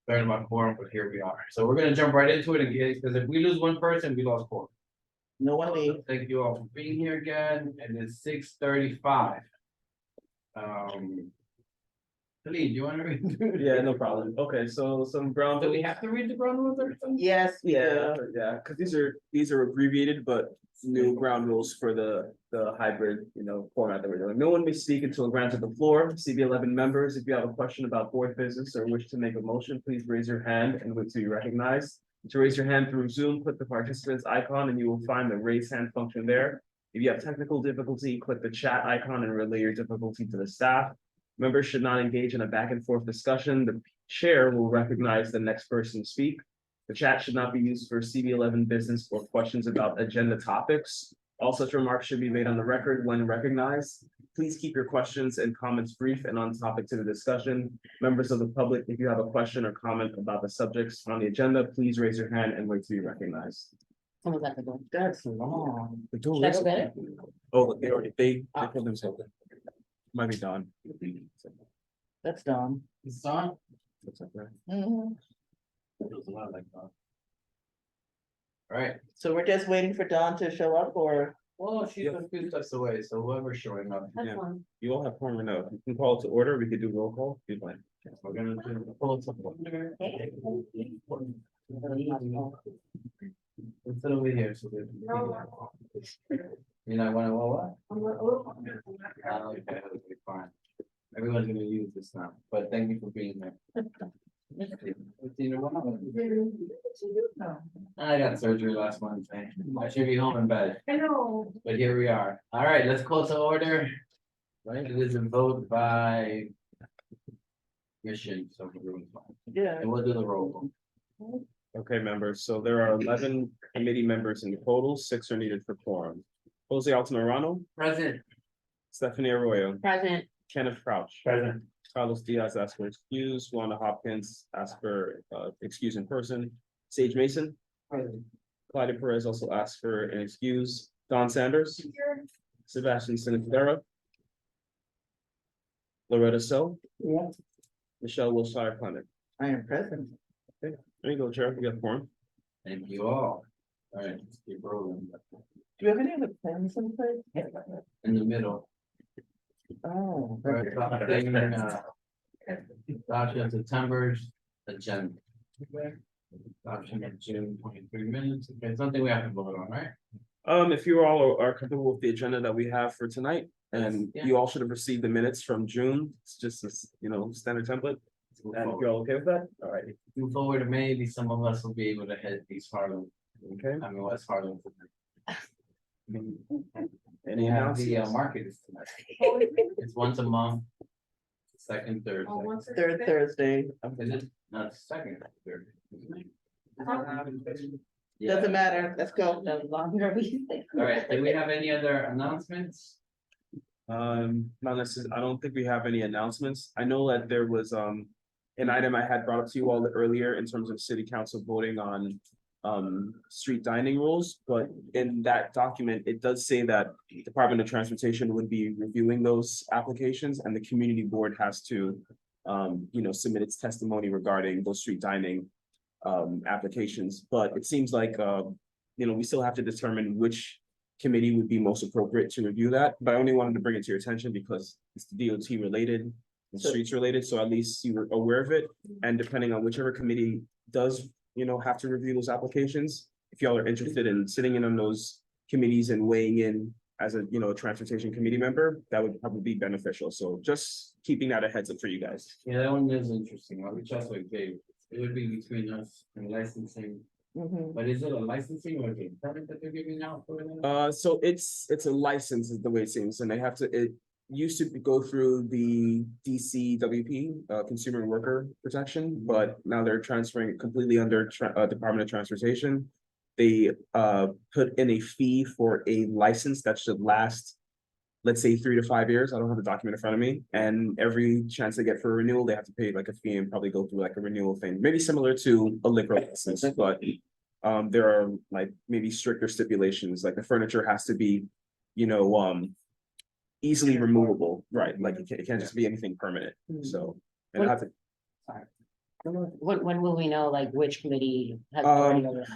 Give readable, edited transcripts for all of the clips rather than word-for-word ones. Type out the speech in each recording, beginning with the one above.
learn about quorum, but here we are. So we're gonna jump right into it again, because if we lose one person, we lost quorum. No one leave. Thank you all for being here again, and it's 6:35. Lee, do you wanna read? Yeah, no problem. Okay, so some ground. Do we have to read the ground rules or something? Yes, we Yeah, do. yeah, because these are abbreviated, but new ground rules for the hybrid, format that we're doing. No one may speak until granted the floor. CB11 members, if you have a question about board business or wish to make a motion, please raise your hand and wait to be recognized. To raise your hand through Zoom, click the participants icon and you will find the raise hand function there. If you have technical difficulty, click the chat icon and relay your difficulty to the staff. Members should not engage in a back and forth discussion. The chair will recognize the next person to speak. The chat should not be used for CB11 business or questions about agenda topics. All such remarks should be made on the record when recognized. Please keep your questions and comments brief and on topic to the discussion. Members of the public, if you have a question or comment about the subjects on the agenda, please raise your hand and wait to be recognized. Someone's at the door. That's long. Should I go get it? Oh, they put themselves in. Might be done. That's done. It's on? Looks like that. Mhm. Feels a lot like that. All right, So we're just waiting for Dawn to show up or? well, she's a few steps away, so whoever's showing up. Yeah. You all have form enough. You can call it to order. We could do roll call. If you'd like. We're gonna do pull some order. It's over here, so there's. You know, what? Okay, that'll be fine. Everyone's gonna use this now, but thank you for being there. I got surgery last Wednesday. I should be home in bed, I know. but here we are. All right, let's close the order. Right, it is a vote by. Mission, so everyone's fine. Yeah. And we'll do the roll call. Okay, members. So there are 11 committee members in total. 6 are needed for quorum. Jose Altamirano, Present. Stephanie Arroyo, Present. Kenneth Crouch. Present. Carlos Diaz asked for excuse. Wanda Hopkins asked for excuse in person. Sage Mason. Claudia Perez also asked for an excuse. Don Sanders. Sebastian Sinistera. Loretta So. Yeah. Michelle Wilshire Clement. I am present. There you go, Chair. You got the form. Thank you all. All right, let's keep rolling. Do you have any other plans in place? In the middle. Oh. All right, adoption of September's agenda. Adoption of June 23 minutes. Okay, something we have to vote on, right? If you all are comfortable with the agenda that we have for tonight, and Yeah. you all should have received the minutes from June, it's just this, standard template. And if you're all okay with that, all right, Move forward, maybe some of us will be able to hit these Harlem. okay. I mean, what's Harlem? Any The announcements? market is tonight. It's once a month. Second Thursday. Third Thursday. Is it? No, it's second Thursday. Doesn't matter. Let's go. The longer we think. All right, do we have any other announcements? Not necessarily, I don't think we have any announcements. I know that there was an item I had brought up to you all earlier in terms of city council voting on street dining rules, but in that document, it does say that Department of Transportation would be reviewing those applications and the community board has to submit its testimony regarding those street dining applications, but it seems like we still have to determine which committee would be most appropriate to review that, but I only wanted to bring it to your attention because it's DOT related and streets related, so at least you were aware of it. And depending on whichever committee does, have to review those applications, if y'all are interested in sitting in on those committees and weighing in as a, a transportation committee member, that would probably be beneficial. So just keeping that a heads up for you guys. Yeah, that one is interesting. I'll reach out to Dave. It would be between us and licensing, Mhm. but is it a licensing or is it a permit that they're giving out for it? So it's a license is the way it seems, and it used to go through the DCWP, Consumer and Worker Protection, but now they're transferring it completely under Department of Transportation. They put in a fee for a license that should last, let's say 3 to 5 years. I don't have the document in front of me, and every chance they get for a renewal, they have to pay like a fee and probably go through like a renewal thing, maybe similar to a liquor license, but there are like maybe stricter stipulations, like the furniture has to be, easily removable, right? Like it can't just be anything permanent. So, and I have to. When will we know, like, which committee has Um, already over?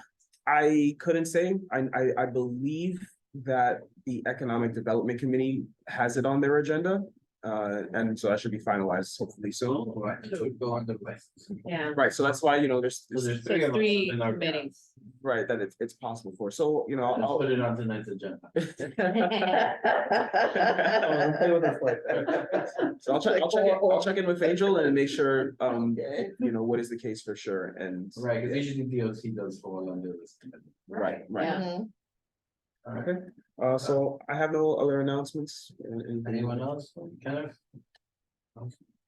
I couldn't say, I believe that the Economic Development Committee has it on their agenda. And so that should be finalized hopefully soon. So, right, so we go on the list. Yeah, Right, so that's why, you know, there's, So there's so it's of us three in our committees. right, that it's possible for, so, you know, I'll put it on tonight's agenda. So I'll check in with Angel and make sure, you know, what is the case for sure, and. Right, because usually DOC does fall under this. Right, right, Yeah. okay, so I have no other announcements. Anyone else? Kenneth?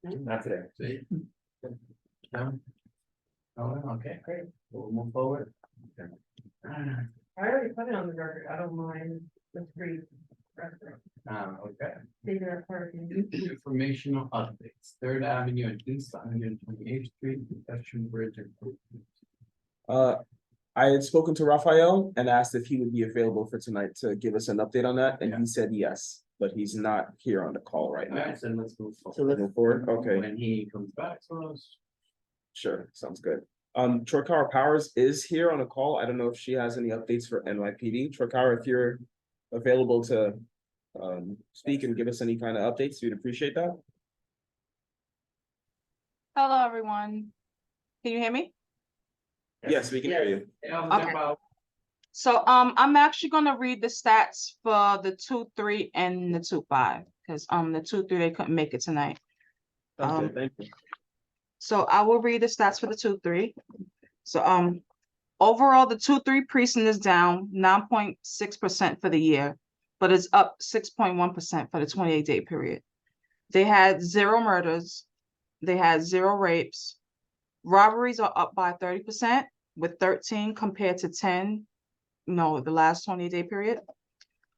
Not today. See? No? Oh, okay, great. We'll move forward. Okay. I already put it on the record, I don't mind the free restaurant, Okay. figure out parking. Informational updates, Third Avenue and East 128th Street, pedestrian bridge improvement. I had spoken to Raphael and asked if he would be available for tonight to give us an update on that, and he said yes, but he's not here on the call right now. Alright, so let's move forward. So let's, Move forward, okay, When he comes back to us. sure, sounds good. Troy Powers is here on a call. I don't know if she has any updates for NYPD. Troy, if you're available to speak and give us any kind of updates, we'd appreciate that. Hello, everyone. Can you hear me? Yes, we can hear you. Okay. So, I'm actually gonna read the stats for the 2-3 and the 2-5, because, the 2-3, they couldn't make it tonight. Sounds good, thank you. So I will read the stats for the 2-3. So, overall, the 2-3 precinct is down 9.6% for the year, but it's up 6.1% for the 28-day period. They had 0 murders. They had 0 rapes. Robberies are up by 30%, with 13 compared to 10, the last 28-day period.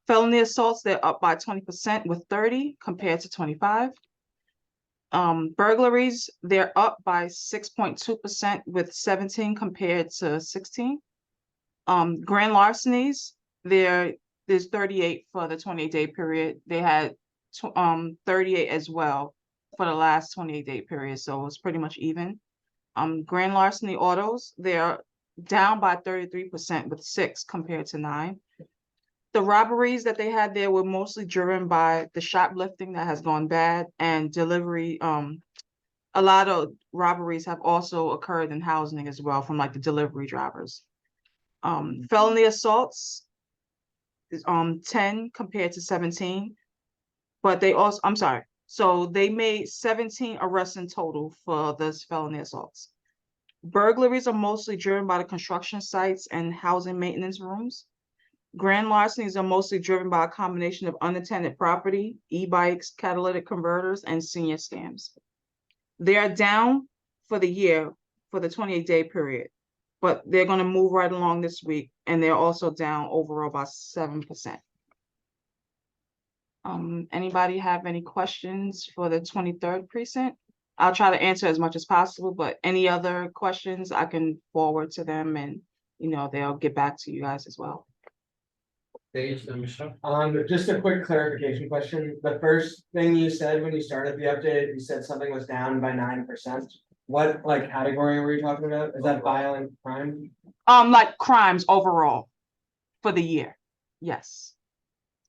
Felony assaults, they're up by 20% with 30 compared to 25. Burglaries, they're up by 6.2% with 17 compared to 16. Grand larcenies, there's 38 for the 28-day period. They had 38 as well for the last 28-day period, so it's pretty much even. Grand larceny autos, they're down by 33% with 6 compared to 9. The robberies that they had there were mostly driven by the shoplifting that has gone bad and delivery. A lot of robberies have also occurred in housing as well from like the delivery drivers. Felony assaults is 10 compared to 17, but they also, I'm sorry. So they made 17 arrests in total for this felony assaults. Burglaries are mostly driven by the construction sites and housing maintenance rooms. Grand larcenies are mostly driven by a combination of unattended property, e-bikes, catalytic converters, and senior scams. They are down for the year for the 28-day period, but they're going to move right along this week, and they're also down overall by 7%. Anybody have any questions for the 23rd precinct? I'll try to answer as much as possible, but any other questions I can forward to them, and they'll get back to you guys as well. Michelle? Just a quick clarification question. The first thing you said when you started the update, you said something was down by 9%. What category were you talking about? Is that violent crime? Like crimes overall for the year. Yes.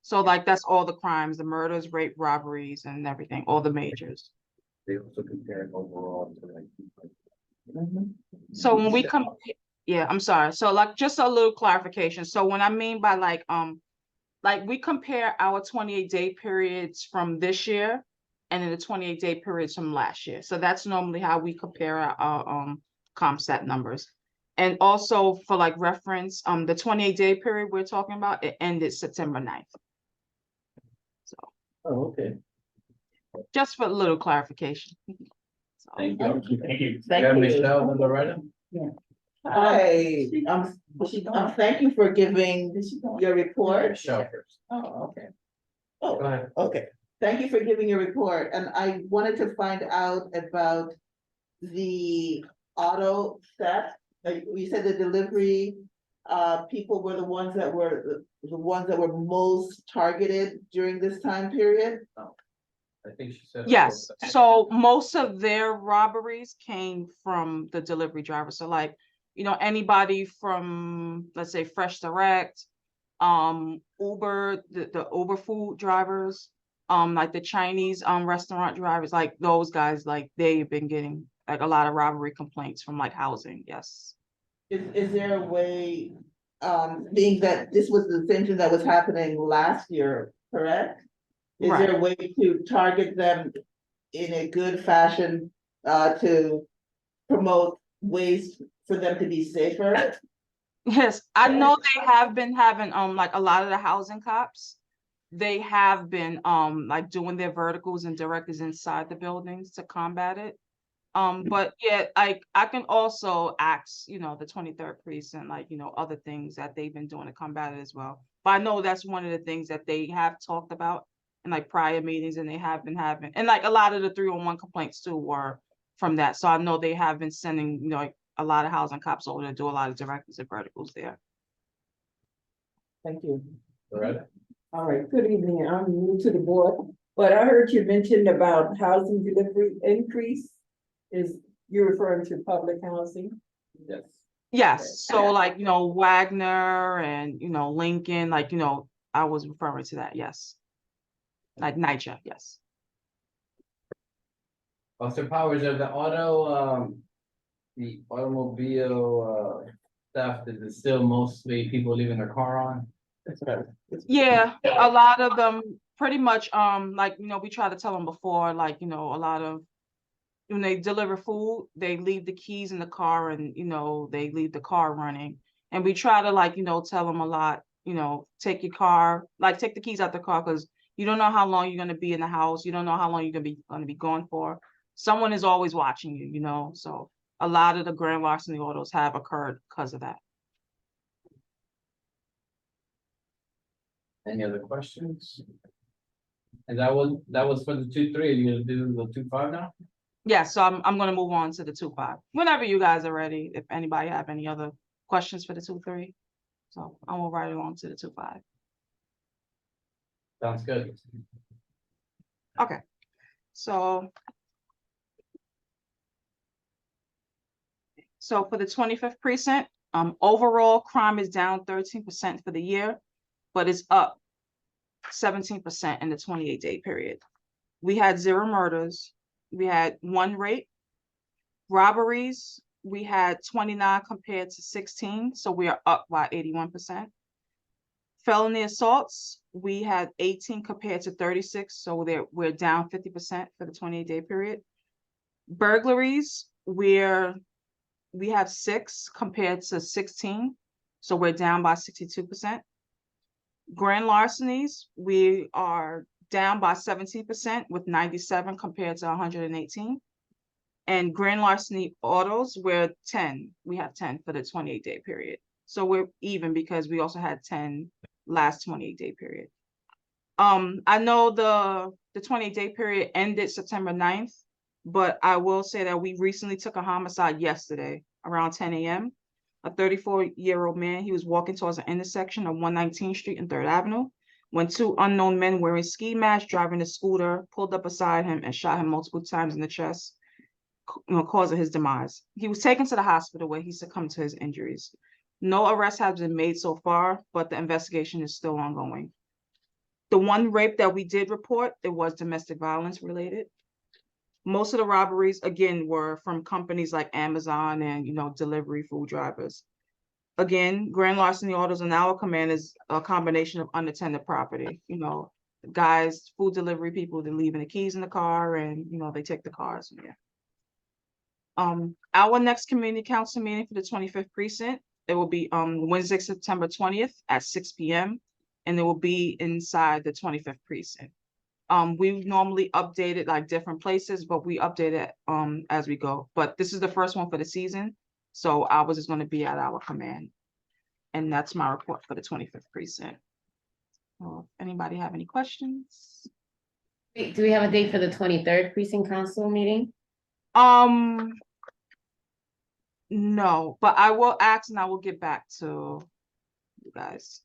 So that's all the crimes, the murders, rape, robberies, and everything, all the majors. They also compare it overall to So when we come, yeah, I'm sorry. So just a little clarification. So what I mean by we compare our 28-day periods from this year and then the 28-day periods from last year. So that's normally how we compare our CompStat numbers. And also for reference, the 28-day period we're talking about, it ended September 9th. So. Oh, okay. Just for a little clarification. So. Thank you. Thank you. Michelle and Loretta? Hi, thank you for giving your report. Michelle first. Oh, okay. Go Oh, ahead. okay. Thank you for giving your report, and I wanted to find out about the auto theft. You said the delivery people were the ones that were most targeted during this time period. I think she said. Yes, so most of their robberies came from the delivery driver. So like, anybody from, let's say, Fresh Direct, Uber, the Uber food drivers, like the Chinese restaurant drivers, like those guys, like they've been getting like a lot of robbery complaints from like housing, yes. Is there a way, being that this was the same thing that was happening last year, correct? Is Right. there a way to target them in a good fashion, to promote ways for them to be safer? Yes, I know they have been having like a lot of the housing cops. They have been like doing their verticals and directives inside the buildings to combat it. But yeah, I can also ask, the 23rd precinct, like, other things that they've been doing to combat it as well. But I know that's one of the things that they have talked about in like prior meetings, and they have been having, and like a lot of the 311 complaints too were from that. So I know they have been sending, like a lot of housing cops over to do a lot of directives and verticals there. Thank you. Loretta? All right, good evening. I'm new to the board, but I heard you mentioned about housing delivery increase. Is you're referring to public housing? Yes. Yes, so like, Wagner and, Lincoln, like, I was referring to that, yes. Like NYCHA, yes. Officer Powers, of the automobile, stuff, is it still mostly people leaving their car on? Yeah, a lot of them pretty much, like, we try to tell them before, like, a lot of, when they deliver food, they leave the keys in the car and, they leave the car running. And we try to like, tell them a lot, take your car, like take the keys out the car, because you don't know how long you're gonna be in the house. You don't know how long you're gonna be gone for. Someone is always watching you, so a lot of the grand larceny autos have occurred because of that. Any other questions? And that was for the 2-3, are you gonna do the 2-5 now? Yeah, so I'm gonna move on to the 2-5. Whenever you guys are ready, if anybody have any other questions for the 2-3. So I will write it on to the 2-5. Sounds good. Okay, so for the 25th precinct, overall crime is down 13% for the year, but it's up 17% in the 28-day period. We had 0 murders. We had 1 rape. Robberies, we had 29 compared to 16, so we are up by 81%. Felony assaults, we had 18 compared to 36, so we're down 50% for the 28-day period. Burglaries, we have 6 compared to 16, so we're down by 62%. Grand larcenies, we are down by 17% with 97 compared to 118. And grand larceny autos, we're 10. We have 10 for the 28-day period. So we're even because we also had 10 last 28-day period. I know the 28-day period ended September 9th, but I will say that we recently took a homicide yesterday around 10 a.m. A 34-year-old man, he was walking towards an intersection of 119th Street and 3rd Avenue when 2 unknown men wearing ski masks driving a scooter pulled up beside him and shot him multiple times in the chest, causing his demise. He was taken to the hospital where he succumbed to his injuries. No arrests have been made so far, but the investigation is still ongoing. The 1 rape that we did report, it was domestic violence related. Most of the robberies, again, were from companies like Amazon and, delivery food drivers. Again, grand larceny autos in our command is a combination of unattended property. Guys, food delivery people, they're leaving the keys in the car and, they take the cars. Yeah. Our next community council meeting for the 25th precinct, it will be Wednesday, September 20th at 6 p.m. and it will be inside the 25th precinct. We normally update it like different places, but we update it as we go. But this is the first one for the season, so ours is going to be at our command, and that's my report for the 25th precinct. Anybody have any questions? Wait, do we have a date for the 23rd precinct council meeting? No, but I will ask and I will get back to you guys.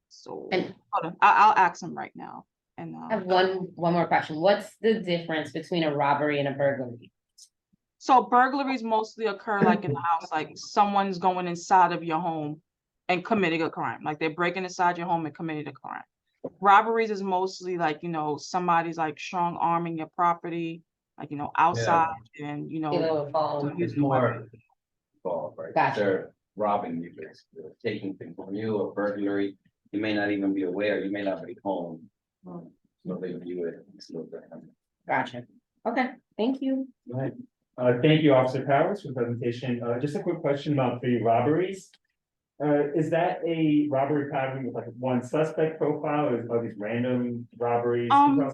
So And hold on, I'll ask them right now. And, I have one more question. What's the difference between a robbery and a burglary? so burglaries mostly occur like in the house, like someone's going inside of your home and committing a crime, like they're breaking inside your home and committing a crime. Robberies is mostly like, somebody's like strong arming your property, like, outside and, You know, so It's more involved, right? Gotcha. They're robbing you, basically, they're taking things from you, a burglary, you may not even be aware, you may not be home. So they view it. as no crime. Gotcha. Okay, thank you. Right. Thank you, Officer Powers, for the presentation. Just a quick question about the robberies. Is that a robbery pattern with like one suspect profile, or are these random robberies? Can you tell us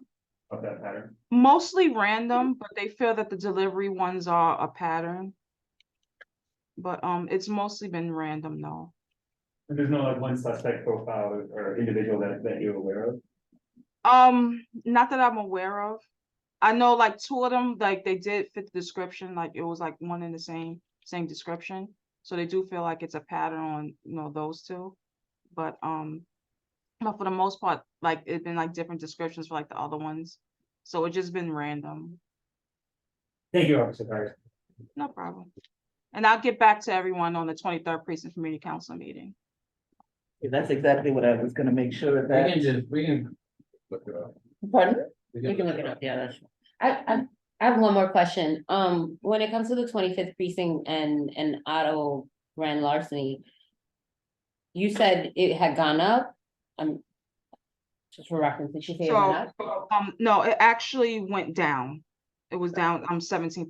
about that pattern? mostly random, but they feel that the delivery ones are a pattern. But, it's mostly been random though. And there's no like one suspect profile or individual that you're aware of? Not that I'm aware of. I know like two of them, like they did fit the description, like it was like one in the same description. So they do feel like it's a pattern on, those two. But for the most part, like it's been like different descriptions for like the other ones. So it's just been random. Thank you, Officer Powers. No problem. And I'll get back to everyone on the 23rd Precinct Community Council meeting. That's exactly what I was gonna make sure We can look it up. Pardon? You can look it up, yeah, that's. I have one more question. When it comes to the 25th precinct and auto grand larceny. You said it had gone up? Just for reference, did she say it went So, up? no, it actually went down. It was down 17%,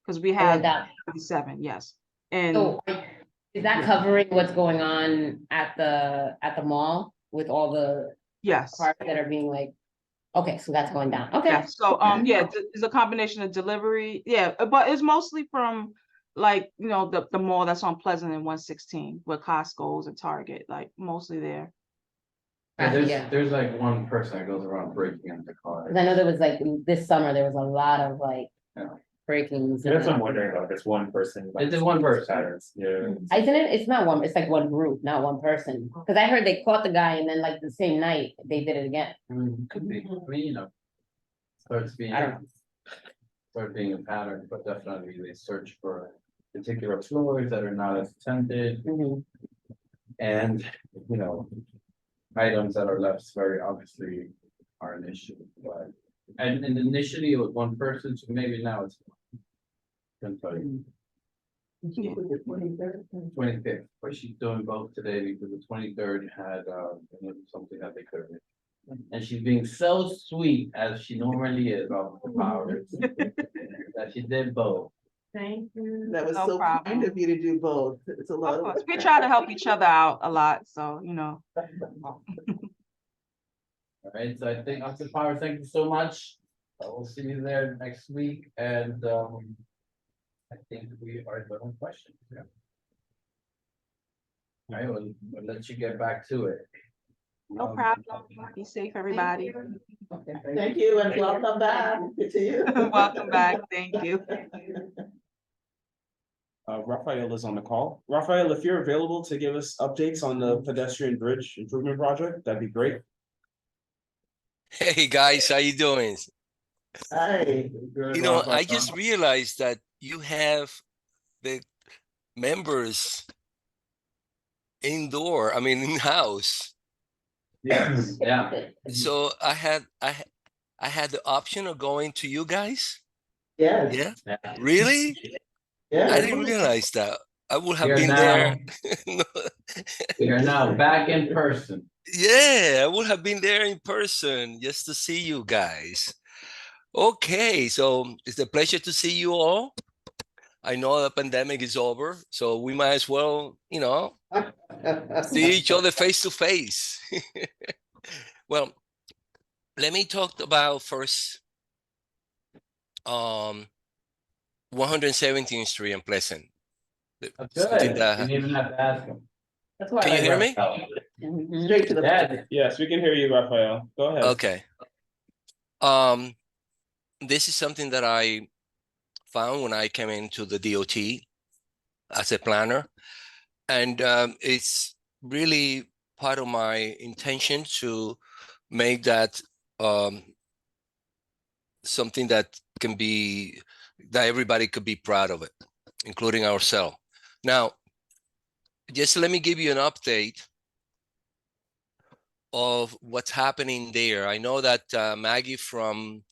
because we It went had down. 7, yes. And So is that covering what's going on at the mall with all the yes. cars that are being like? Okay, so that's going down, okay. Yeah, so, it's a combination of delivery, but it's mostly from like, the mall that's on Pleasant and 116, where Costco's and Target, like mostly there. Yeah. There's like one person that goes around breaking into cars. 'Cause I know there was like, this summer, there was a lot of like Yeah. break-ins. That's what I'm wondering about, this one person. It's just one person. Patterns, yeah. Isn't it? It's not one, it's like one group, not one person. Cause I heard they caught the guy and then like the same night, they did it again. Could be, I mean, starts being. I don't know. Start being a pattern, but definitely they search for particular floors that are not as attended Mhm. and, items that are left very obviously are an issue, but. And initially it was one person, so maybe now it's. Couldn't tell you. 25th, but she's doing both today because the 23rd had, something that they couldn't. And she's being so sweet as she normally is, Officer Powers, that she did both. Thank you. That was No so kind problem. of you to do both. It's a lot Of of. course, we try to help each other out a lot, so, All right, so I think, Officer Powers, thank you so much. We'll see you there next week, and, I think we are done with questions, yeah. All right, we'll let you get back to it. no problem. Be safe, everybody. Thank you and welcome back. Good to you. Welcome back, thank you. Raphael is on the call. Raphael, if you're available to give us updates on the pedestrian bridge improvement project, that'd be great. Hey guys, how you doing? Hi. I just realized that you have the members in-house. Yes, yeah. So I had the option of going to you guys. Yes. Yeah, really? Yeah. I didn't realize that. I would have You're been now- there. We are now back in person. Yeah, I would have been there in person just to see you guys. Okay, so it's a pleasure to see you all. I know the pandemic is over, so we might as well, see each other face to face. Well, let me talk about first 117th Street and Pleasant. That's Something good. that- You didn't even have to ask him. That's why. Can I you hear like me? Mhm. Straight to the. Yeah. Yes, we can hear you, Raphael. Go ahead. Okay. This is something that I found when I came into the DOT as a planner, and it's really part of my intention to make that something that everybody could be proud of it, including ourselves. Now, just let me give you an update of what's happening there. I know that Maggie from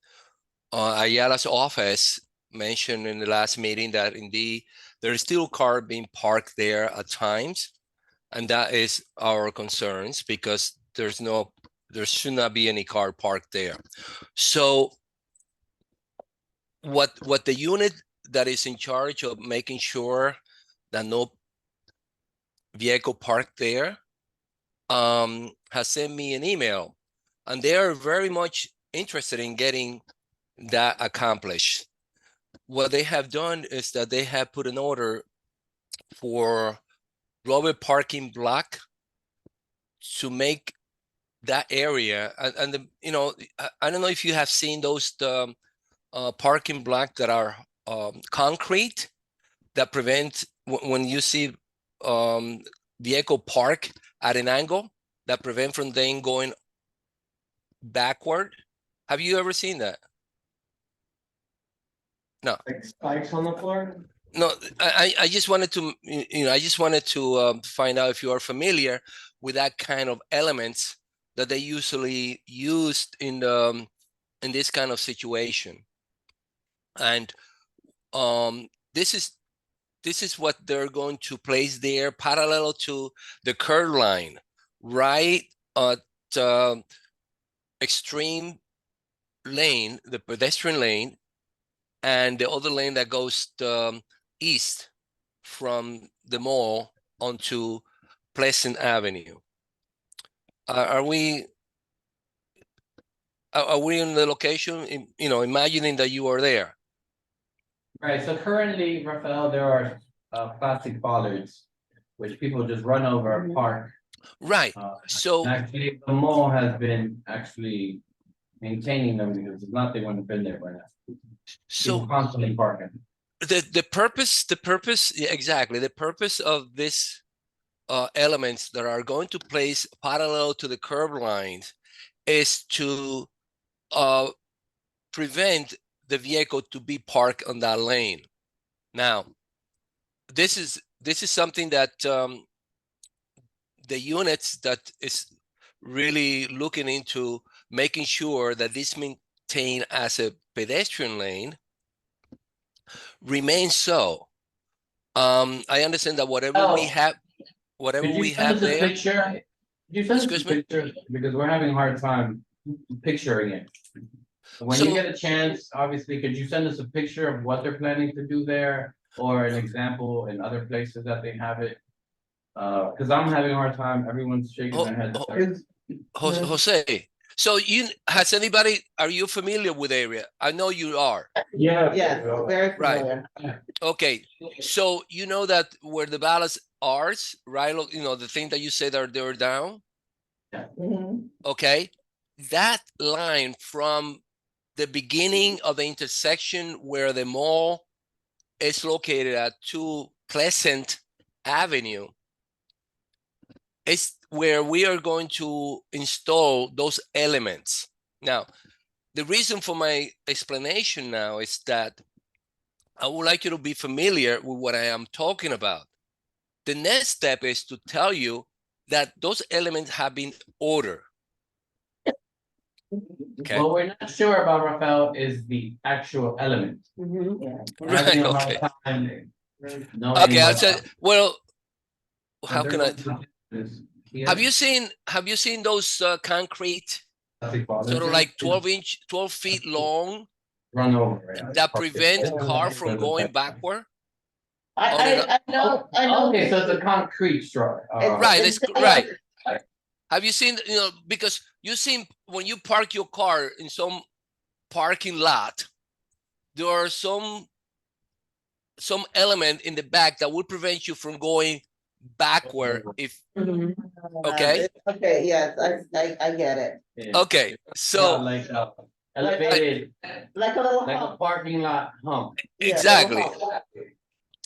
Ayala's office mentioned in the last meeting that indeed there is still car being parked there at times, and that is our concerns because there should not be any car parked there. So what the unit that is in charge of making sure that no vehicle parked there has sent me an email, and they are very much interested in getting that accomplished. What they have done is that they have put an order for rubber parking block to make that area, and I don't know if you have seen those parking block that are concrete that prevent when you see vehicle park at an angle that prevent from then going backward. Have you ever seen that? No. Like spikes on the floor? No, I just wanted to, I just wanted to find out if you are familiar with that kind of elements that they usually used in this kind of situation. And this is what they're going to place there, parallel to the curb line, right at extreme lane, the pedestrian lane, and the other lane that goes east from the mall onto Pleasant Avenue. Are we in the location? Imagining that you are there. Right, so currently, Rafael, there are plastic bollards, which people just run over and park. Right. So And actually, the mall has been actually maintaining them because if not, they wouldn't have been there by now. People constantly parking. the purpose, yeah, exactly. The purpose of this elements that are going to place parallel to the curb lines is to prevent the vehicle to be parked on that lane. Now, this is something that the units that is really looking into making sure that this maintained as a pedestrian lane remains so. I understand that whatever we have there. Picture? You send us a Excuse me? picture because we're having a hard time picturing it. When you get a chance, obviously, could you send us a picture of what they're planning to do there or an example in other places that they have it? Because I'm having a hard time. Everyone's shaking their head. Jose, so are you familiar with the area? I know you are. Yeah. Yes, very Right. familiar. Okay, so you know that where the ballots are, right? The thing that you said they're down. Mhm. Okay, that line from the beginning of the intersection where the mall is located at 2 Pleasant Avenue is where we are going to install those elements. Now, the reason for my explanation now is that I would like you to be familiar with what I am talking about. The next step is to tell you that those elements have been ordered. Okay. What we're not sure about, Rafael, is the actual element. We're having a hard time knowing Okay, I what- said, well, how what can they're I? going to do. Have you seen those concrete, sort of like 12 feet long, Run over. Yeah. that prevent car from going backward? I know. Okay, so it's a concrete structure. Right, that's right. Have you seen, because you seen when you park your car in some parking lot, there are some element in the back that will prevent you from going backward if okay. Okay, yes, I get it. Yeah. Okay, so Like elevated, Like a little like a hump. parking lot hump. Yeah, exactly. little hump.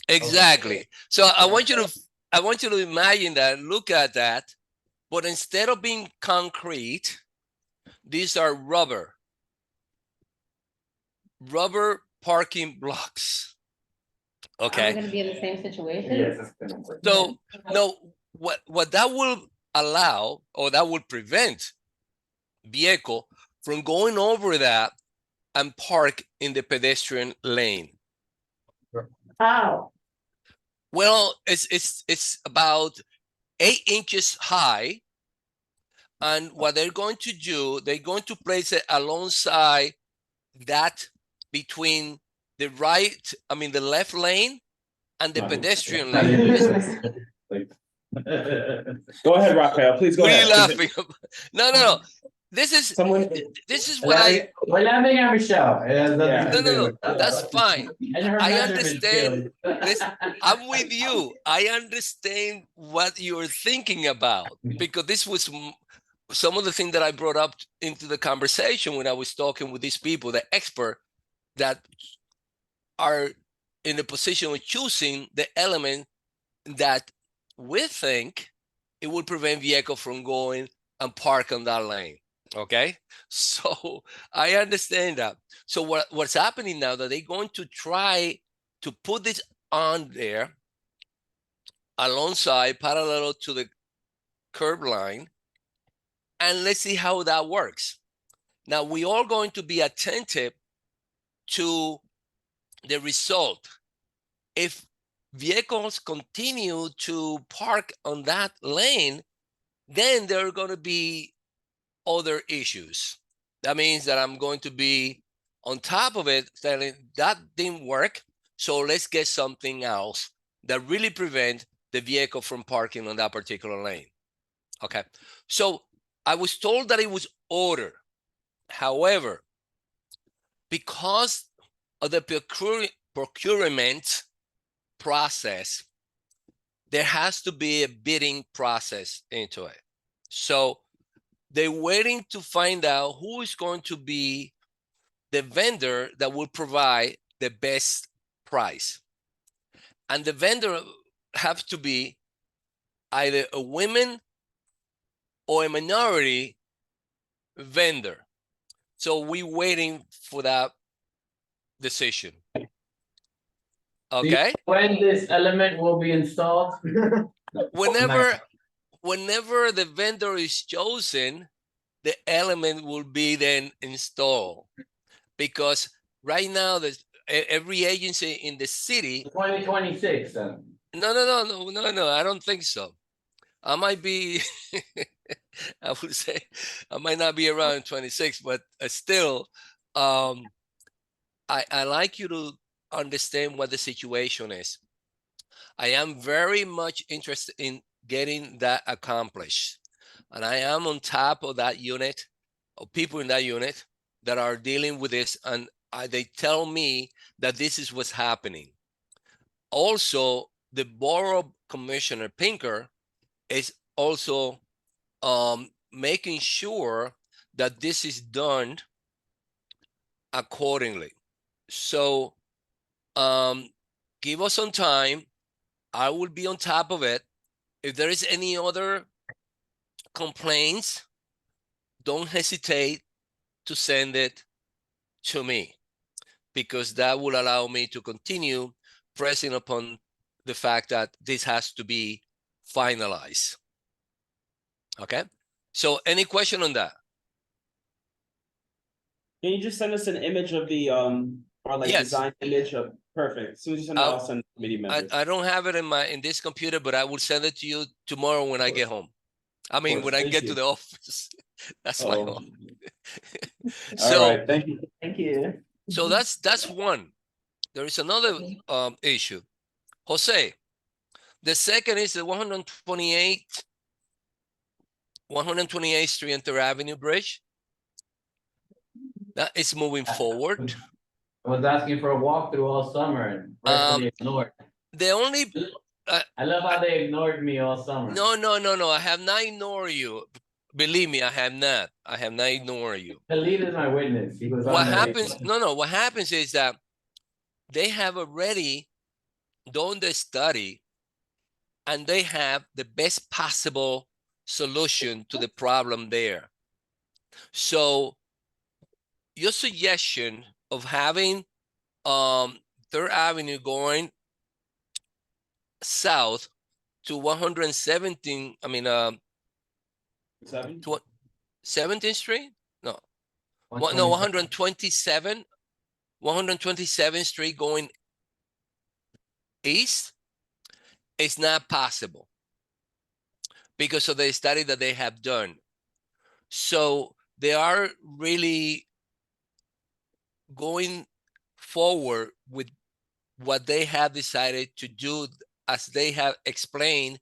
Exactly. So I want you to imagine that, look at that, but instead of being concrete, These are rubber parking blocks. Are we Okay, gonna be in the same situation? Yes, it's gonna work. so no, what that will allow, or that will prevent vehicle from going over that and park in the pedestrian lane. How? Well, it's about 8 inches high. And what they're going to do, they're going to place it alongside that between the the left lane and the pedestrian lane. Go ahead, Raphael, please go What are ahead. you laughing about? No. This is Someone, what We're laughing at Michelle. It has nothing Yeah. to do No, with- that's fine. And her I measurement understand. skills. Listen, I'm with you. I understand what you're thinking about, because this was some of the things that I brought up into the conversation when I was talking with these people, the expert that are in the position of choosing the element that we think it would prevent vehicle from going and park on that lane. Okay, so I understand that. So what's happening now that they're going to try to put this on there alongside, parallel to the curb line, and let's see how that works. Now we are going to be attentive to the result. If vehicles continue to park on that lane, then there are going to be other issues. That means that I'm going to be on top of it, saying that didn't work, so let's get something else that really prevent the vehicle from parking on that particular lane. Okay, so I was told that it was ordered. However, because of the procurement process, there has to be a bidding process into it. So they're waiting to find out who is going to be the vendor that will provide the best price. And the vendor have to be either a woman or a minority vendor. So we're waiting for that decision. Okay. When this element will be installed? Whenever the vendor is chosen, the element will be then installed, because right now there's every agency in the city. 2026 then. No, I don't think so. I might be I would say I might not be around in 26, but still I like you to understand what the situation is. I am very much interested in getting that accomplished. And I am on top of that unit, of people in that unit that are dealing with this. And they tell me that this is what's happening. Also, the Borough Commissioner Pinker is also making sure that this is done accordingly. So give us some time. I will be on top of it. If there is any other complaints, don't hesitate to send it to me, because that will allow me to continue pressing upon the fact that this has to be finalized. Okay, so any question on that? can you just send us an image of the or like Yes. design image of, perfect, as soon as you send that, I'll send committee members. I don't have it in this computer, but I will send it to you tomorrow when I get home. I mean, when I Thank get you. to the office. That's my home. All right, thank you. Thank you. So that's one. There is another issue. Jose, the second is the 128th Street and 3rd Avenue Bridge. That is moving forward. I was asking for a walkthrough all summer and rightfully ignored. The only I love how they ignored me all summer. no. I have not ignored you. Believe me, I have not. I have not ignored you. The lead is my witness. He was What on the- happens? No. What happens is that they have already done the study, and they have the best possible solution to the problem there. So your suggestion of having Third Avenue going south to 117, I mean, 17th Street? No, no, 127th Street going east is not possible because of the study that they have done. So they are really going forward with what they have decided to do, as they have explained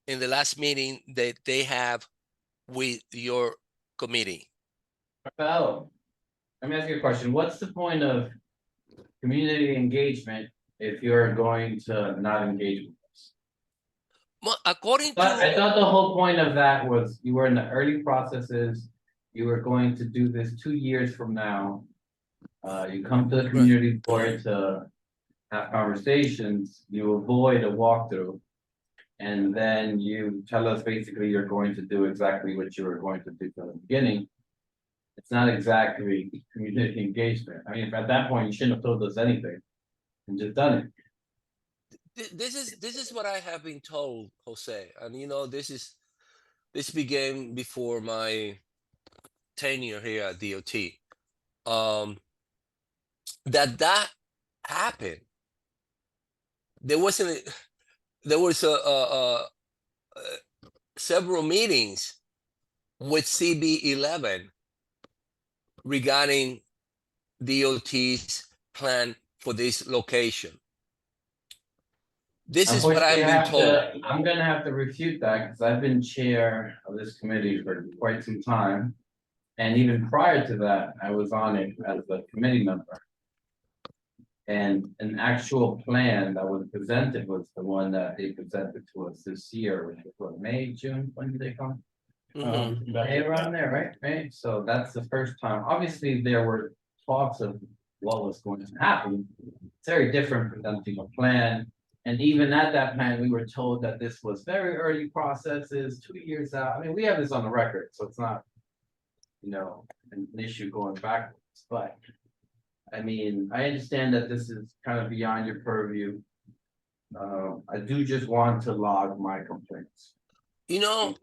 in the last meeting that they have with your committee. Well, let me ask you a question. What's the point of community engagement if you're going to not engage with us? Well, according But I to, thought the whole point of that was you were in the early processes. You were going to do this 2 years from now. You come to the community board to have conversations, you avoid a walkthrough. And then you tell us basically you're going to do exactly what you were going to do from the beginning. It's not exactly community engagement. I mean, at that point, you shouldn't have told us anything and just done it. this is what I have been told, Jose, and you know, this began before my tenure here at DOT. That happened. There wasn't. There was several meetings with CB11 regarding DOT's plan for this location. This is what I've been told. I'm gonna have to refute that because I've been chair of this committee for quite some time. And even prior to that, I was on it as a committee member. And an actual plan that was presented was the one that they presented to us this year, which was what, May, June, when did they come? May around there, right? May, so that's the first time. Obviously, there were talks of what was going to happen. It's very different presenting a plan. And even at that plan, we were told that this was very early processes, 2 years out. I mean, we have this on the record, so it's not, you know, an issue going backwards, but. I mean, I understand that this is kind of beyond your purview. I do just want to log my complaints. You know,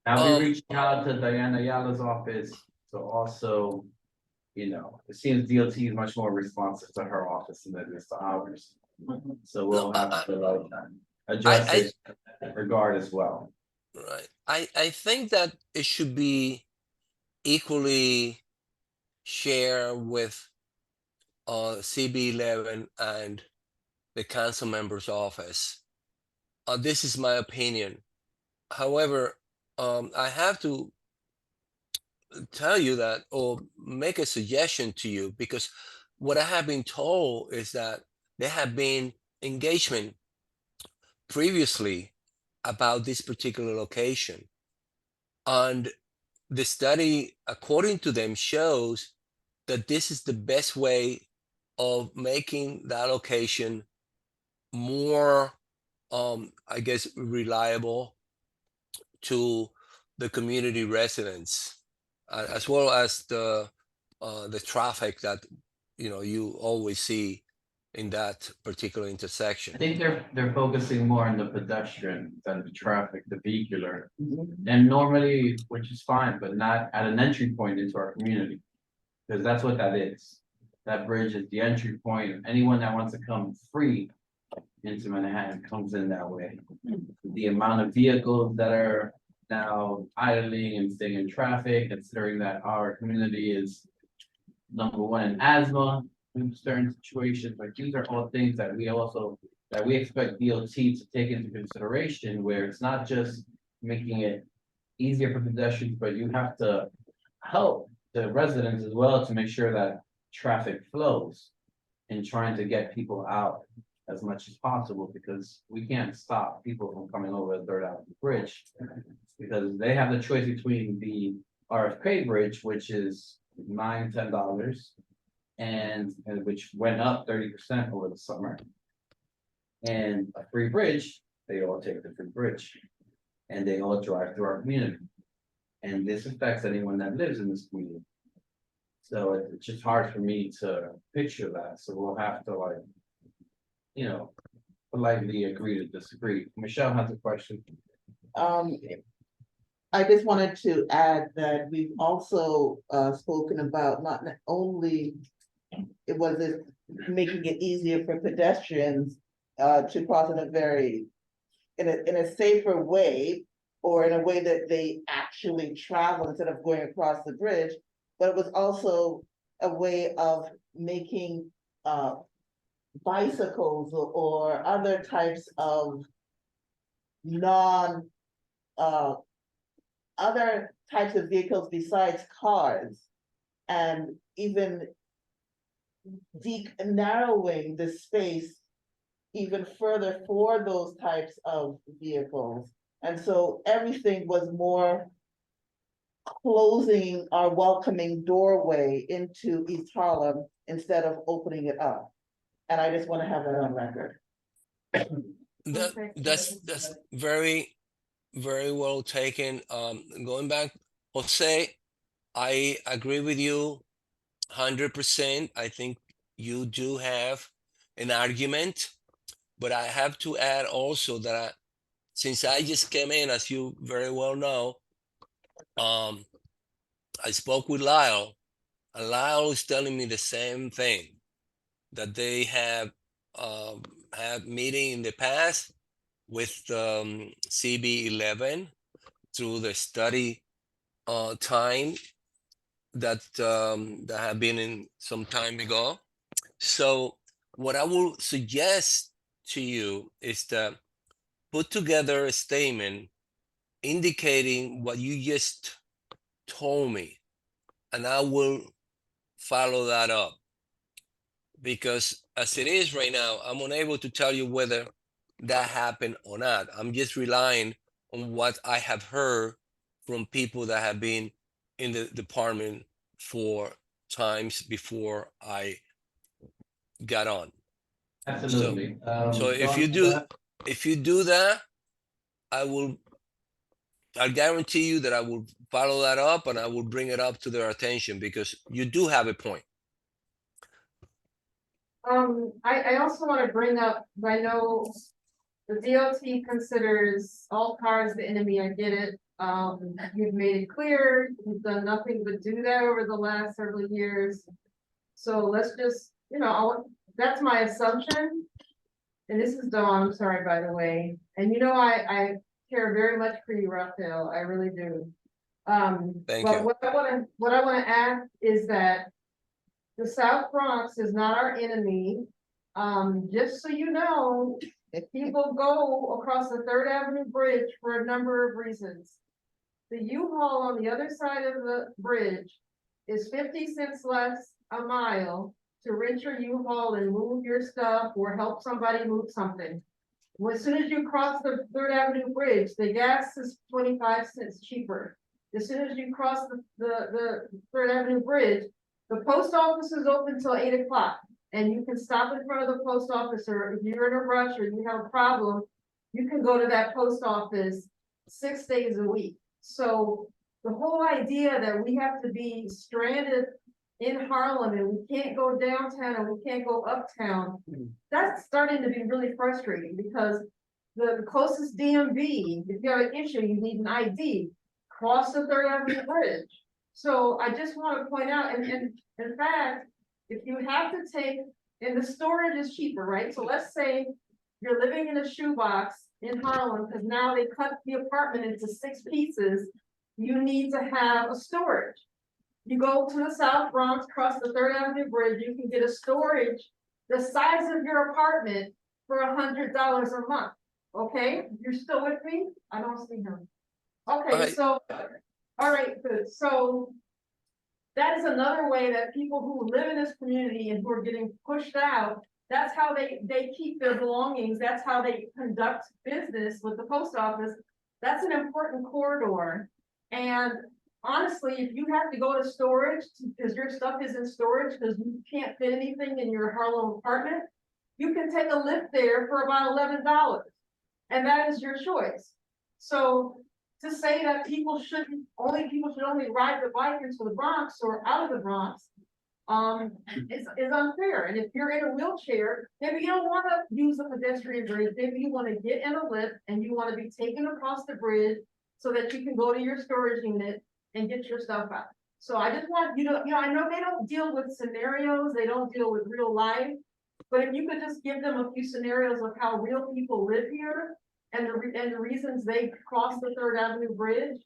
I'll be reaching out to Diana Yala's office, so also, you know, it seems DOT is much more responsive to her office than it is to ours. So we'll have to address it in regard as well. right. I think that it should be equally shared with CB11 and the council member's office. This is my opinion. However, I have to tell you that, or make a suggestion to you, because what I have been told is that there have been engagement previously about this particular location. And the study, according to them, shows that this is the best way of making that location more, I guess, reliable to the community residents, as well as the traffic that, you know, you always see in that particular intersection. I think they're focusing more on the pedestrian than the traffic, the vehicular. And normally, which is fine, but not at an entry point into our community. Because that's what that is. That bridge is the entry point. Anyone that wants to come free into Manhattan comes in that way. The amount of vehicles that are now idling and staying in traffic, considering that our community is #1 in asthma in certain situations, like these are all things that we expect DOT to take into consideration, where it's not just making it easier for pedestrians, but you have to help the residents as well to make sure that traffic flows and trying to get people out as much as possible, because we can't stop people from coming over the Third Avenue Bridge because they have the choice between the RFK bridge, which is $9, $10, and which went up 30% over the summer, and a free bridge. They all take the free bridge, and they all drive through our community. And this affects anyone that lives in this community. So it's just hard for me to picture that, so we'll have to like, you know, politely agree to disagree. Michelle has a question. I just wanted to add that we've also spoken about not only it making it easier for pedestrians to cross in a safer way, or in a way that they actually travel instead of going across the bridge, but it was also a way of making bicycles or other types of other types of vehicles besides cars, and even narrowing the space even further for those types of vehicles. And so everything was more closing our welcoming doorway into East Harlem instead of opening it up. And I just want to have that on record. That's very, very well taken. Going back, Jose, I agree with you 100%. I think you do have an argument, but I have to add also that since I just came in, as you very well know, I spoke with Lyle, and Lyle is telling me the same thing, that they have had meeting in the past with CB11 through the study time that that have been in some time ago. So what I will suggest to you is that put together a statement indicating what you just told me, and I will follow that up. Because as it is right now, I'm unable to tell you whether that happened or not. I'm just relying on what I have heard from people that have been in the department for times before I got on. Absolutely. So if you do that, I'll guarantee you that I will follow that up, and I will bring it up to their attention, because you do have a point. I also want to bring up, I know the DOT considers all cars the enemy, I get it. You've made it clear, you've done nothing but do that over the last several years. So let's just, that's my assumption. And this is Dawn, I'm sorry, by the way. And I care very much for you, Rafael, I really do. Thank but you. what I wanna add is that the South Bronx is not our enemy. Just so you know, people go across the 3rd Avenue Bridge for a number of reasons. The U-Haul on the other side of the bridge is 50 cents less a mile to rent your U-Haul and move your stuff or help somebody move something. Well, as soon as you cross the 3rd Avenue Bridge, the gas is 25 cents cheaper. As soon as you cross the 3rd Avenue Bridge, the post office is open till 8 o'clock, and you can stop in front of the post office, or if you're in a rush or you have a problem, you can go to that post office 6 days a week. So the whole idea that we have to be stranded in Harlem and we can't go downtown and we can't go uptown, that's starting to be really frustrating, because the closest DMV, if you have an issue, you need an ID, cross the 3rd Avenue Bridge. So I just want to point out, and in fact, if you have to take, and the storage is cheaper, right? So let's say you're living in a shoebox in Harlem, because now they cut the apartment into 6 pieces, you need to have a storage. You go to the South Bronx, cross the 3rd Avenue Bridge, you can get a storage the size of your apartment for $100 a month. Okay, you're still with me? I don't see him. Okay, so, all right, good. So that is another way that people who live in this community and who are getting pushed out, that's how they keep their belongings. That's how they conduct business with the post office. That's an important corridor. And honestly, if you have to go to storage because your stuff is in storage because you can't fit anything in your Harlem apartment, you can take a lift there for about $11. And that is your choice. So to say that people should only ride the bike into the Bronx or out of the Bronx. Is unfair, and if you're in a wheelchair, maybe you don't wanna use a pedestrian bridge, maybe you wanna get in a lift and you wanna be taken across the bridge. So that you can go to your storage unit and get your stuff out. So I just want you to, I know they don't deal with scenarios, they don't deal with real life. But if you could just give them a few scenarios of how real people live here and the reasons they cross the Third Avenue Bridge,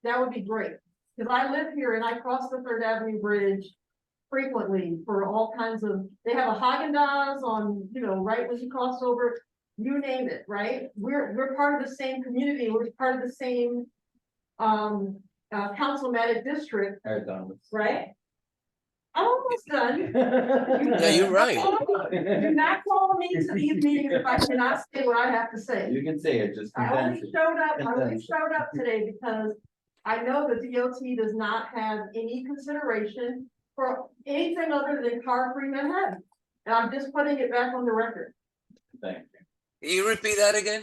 that would be great. Cause I live here and I cross the Third Avenue Bridge frequently for all kinds of, they have a Haagen-Dazs on, right when you cross over, you name it, right? We're part of the same community, we're part of the same councilmatic district, right? I'm almost done. Yeah, you're right. Do not call me to these meetings if I cannot say what I have to say. You can say it, just I only condense it. showed up today because I know the DOT does not have any consideration for anything other than car-free Manhattan. And I'm just putting it back on the record. Thank you. Can you repeat that again?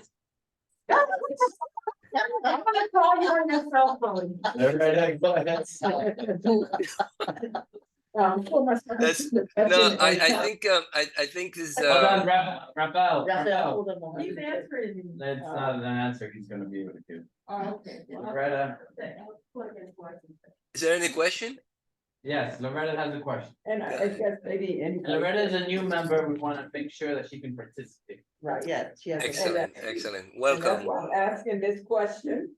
I'm gonna call you on your cell phone. Loretta, go ahead. For myself. That's, no, I think this, Hold on, Raphael. He's answering me. That's not an answer he's gonna be able to give. Oh, okay. Loretta, is there any question? yes, Loretta has a question. And I guess maybe. And Loretta is a new member, we wanna make sure that she can participate. Right. Yes, she has. Excellent, excellent. And that's Welcome. why I'm asking this question.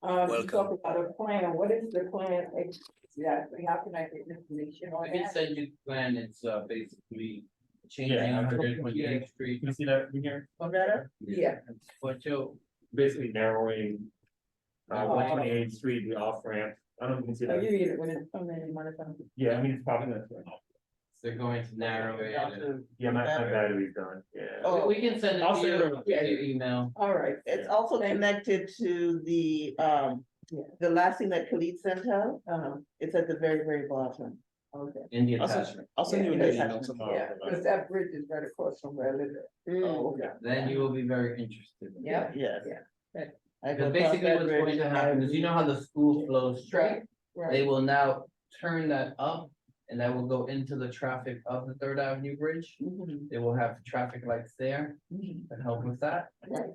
You Welcome. talk about a plan, what is the plan exactly, how can I get information on I can that? send you the plan, it's basically changing Yeah. 128th Street. Can you see that from here? Yeah. What you, Basically narrowing. Oh. 128th Street, the off ramp. I don't know if you can see Oh, you that. read it when it's coming in, when it's coming. Yeah, I mean, it's probably not. they're going to narrow it. and- Yeah, my battery's done, yeah. Oh. We can send it I'll to send it you over. via email. All right. It's also connected to the last thing that Khalid sent out. It's at the very, very bottom. Okay. In the I'll send- attachment. I'll send you an Yeah, email attachment, tomorrow. Yeah, because that bridge is right across from where I live. Oh, okay. Then you will be very interested. in Yeah. that. Yes. Yeah. I Because go across basically that what's bridge going to and happen is, you know how the school flows straight? They Right. will now turn that up and that will go into the traffic of the Third Avenue Bridge. Mhm. They will have traffic lights there Mhm. that help with that. Right.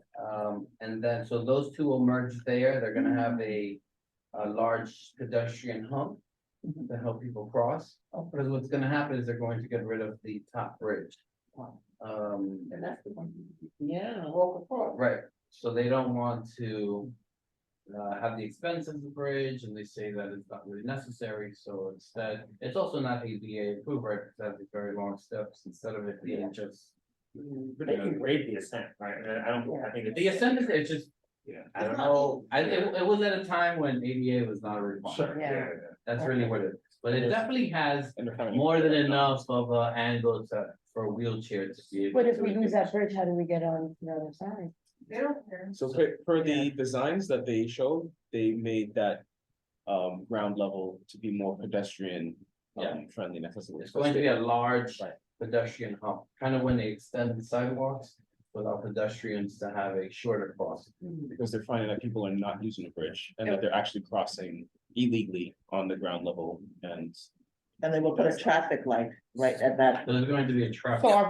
And then, so those two will merge there. They're gonna have a large pedestrian hump Mhm. to help people cross. Because what's gonna happen is they're going to get rid of the top bridge. Wow. Um, And that's the one. Yeah. Walk across. right, so they don't want to have the expense of the bridge, and they say that it's not really necessary, so instead, it's also not ADA approved, right, because it has these very long steps, instead of it being just. But they can grade the ascent, right? And I don't, I think. The ascent is, it's just, Yeah. I don't know, it was at a time when ADA was not a requirement. Sure, Yeah. yeah. That's really what it is, but it definitely has And they're kind of- more than enough of a angle for a wheelchair to be able. But if to we lose advance. that bridge, how do we get on the other side? They don't care. So for the designs that they showed, they made that ground level to be more pedestrian friendly and accessible. It's going to be a large Right. pedestrian hump, kind of when they extend the sidewalks, allow pedestrians to have a shorter crossing. Because they're finding that people are not using the bridge and that they're actually crossing illegally on the ground level and. And they will put a traffic light right at that. So there's going to be a traffic. So are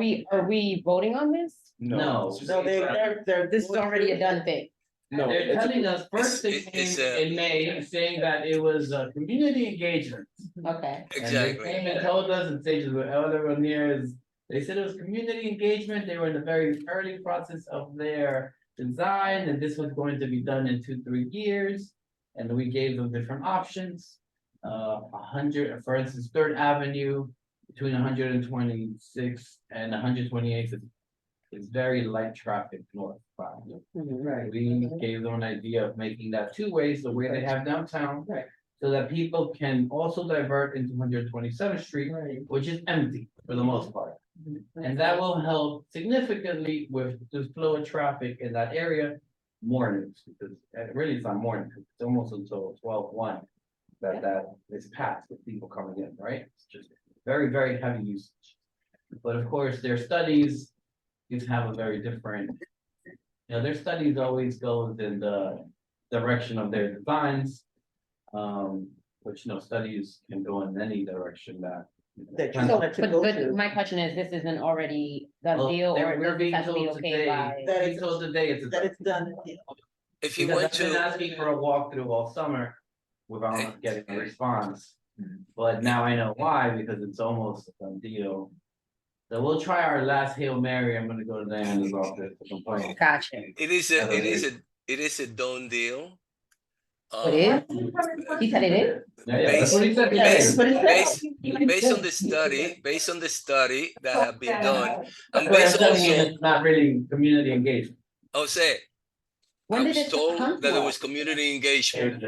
we voting on this? No. it's just- No, they're. This is already a done thing. No, They're it's- telling us, first they It's, came in May saying that it was a community engagement. Okay. And they Exactly. came and told us, and stages with Elder Ramirez, they said it was community engagement, they were in the very early process of their design, and this was going to be done in 2-3 years. And we gave them different options, 100, for instance, Third Avenue, between 126th and 128th is very light traffic north. Right. We gave them an idea of making that 2 ways, the way they have downtown. Right. So that people can also divert into 127th Street, Right. which is empty for the most part. And that will help significantly with the flow of traffic in that area mornings, because really it's not morning, it's almost until 12:01 that is packed with people coming in, right? It's just very, very heavy usage. But of course, their studies, have a very different, their studies always goes in the direction of their designs. Which, studies can go in any direction that. That you So, wanted to but, go but to. my question is, this isn't already done Well, deal, or we're does this being have to be told okay today, by? That being it's- told today it's. That it's done. If you Because went I've been to, asking for a walkthrough all summer without getting a response. But now I know why, because it's almost a done deal. So we'll try our last Hail Mary. I'm gonna go to Diana's office to complain. Gotcha. it is a done deal. It is? He said it is? Yeah, that's what he said. Based, But it's- based on the study that have been done, and That's why I'm based telling you, also, it's not really community engagement. Jose, When I did was it come told that there from? was community engagement,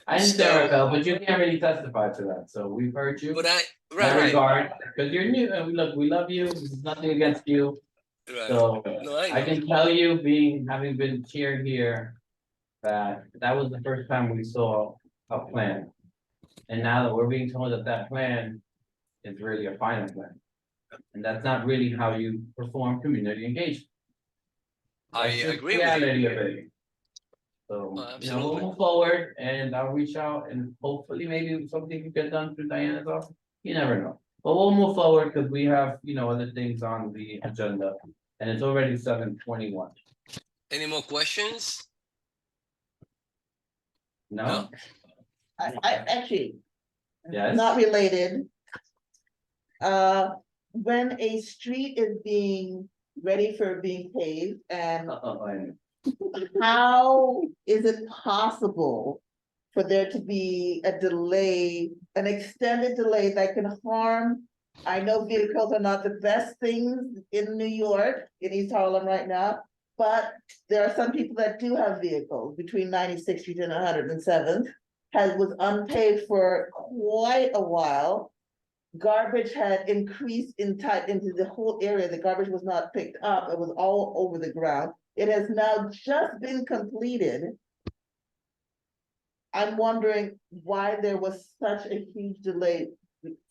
I didn't say So- Raquel, but you can't really testify to that, so we've heard you. but In that right, regard, because you're new, and look, we love you, there's nothing against you, right. so. No, I know. can tell you, having been chair here, that was the first time we saw a plan. And now that we're being told that that plan is really a final plan. And that's not really how you perform community engagement. I That's just agree with you. reality of it. So, we'll Absolutely. move forward and I'll reach out and hopefully maybe something can get done through Diana's office. You never know. But we'll move forward because we have, other things on the agenda. And it's already 7:21. Any more questions? No? I actually, Yes? not related. When a street is being ready for being paved and how is it possible for there to be a delay, an extended delay that can harm? I know vehicles are not the best things in New York, in East Harlem right now, but there are some people that do have vehicles between 96th Street and 107th. Was unpaved for quite a while. Garbage had increased into the whole area. The garbage was not picked up. It was all over the ground. It has now just been completed. I'm wondering why there was such a huge delay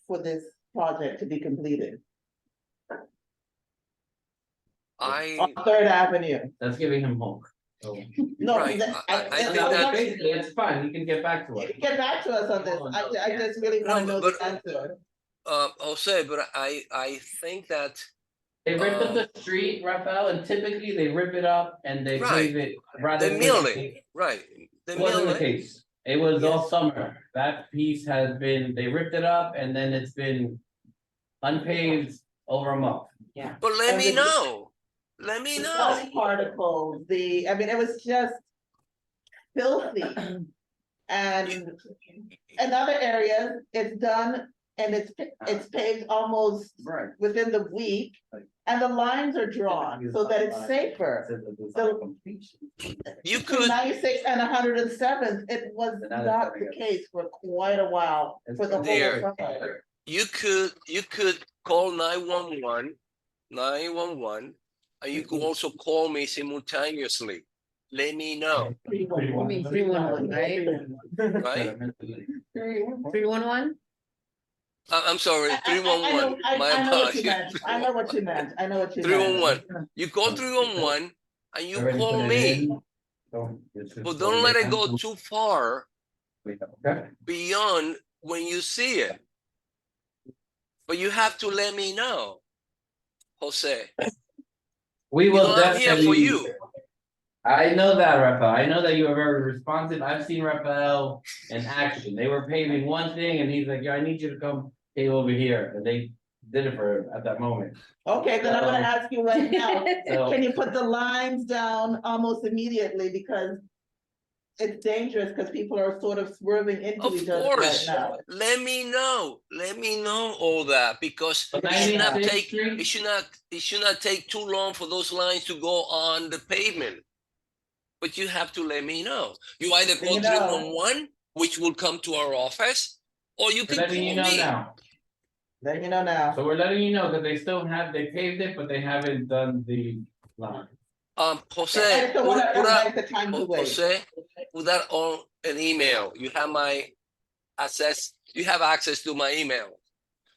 for this project to be completed. On Third Avenue. That's giving him hope. So. No, Right, I think that- Basically, it's fine, he can get back to us. Get back to us on this. I just really want to know the answer. Jose, but I think that, They ripped up the street, Rafael, and typically they rip it up and they Right. pave it rather the than. milling, right, the It wasn't the milling, case. It was all summer. That piece has been, they ripped it up and then it's been unpaved over a month. but let And me the- know, let me The know. dust particles, it was just filthy. And in other areas, it's done and it's paved almost Right. within the week. And the lines are drawn so that it's safer. You Between could, 96 and 107th, it was And now not they're the case for quite a while, for the whole There. summer. you could call 911, and you could also call me simultaneously. Let me know, You mean 311, right? right? 311? I'm sorry, I 311, my know what you apologies. meant, I know what you meant, 311. You call 311 and you Already call put it me, in. So it's just but so don't they let it can go do- too far Okay. beyond when you see it. But you have to let me know, Jose. We You will know, I'm here for definitely. you. I know that, Rafael. I know that you are very responsive. I've seen Rafael in action. They were paving one thing and he's like, yeah, I need you to come pave over here. And they did it for him at that moment. Okay, then I'm gonna ask you right now, So, can you put the lines down almost immediately, because it's dangerous, because people are sort of swerving into Of each other right course, now. let me know all that, because But it should not 96th take, Street? it should not take too long for those lines to go on the pavement. But you have to let me know. You either call You know. 311, which will come to our office, or you we're can letting call you know me. now. Let me know now. So we're letting you know that they still have, they paved it, but they haven't done the line. I Jose, just don't wanna take the time to wait. Jose, with that on an email, you have my access, you have access to my email.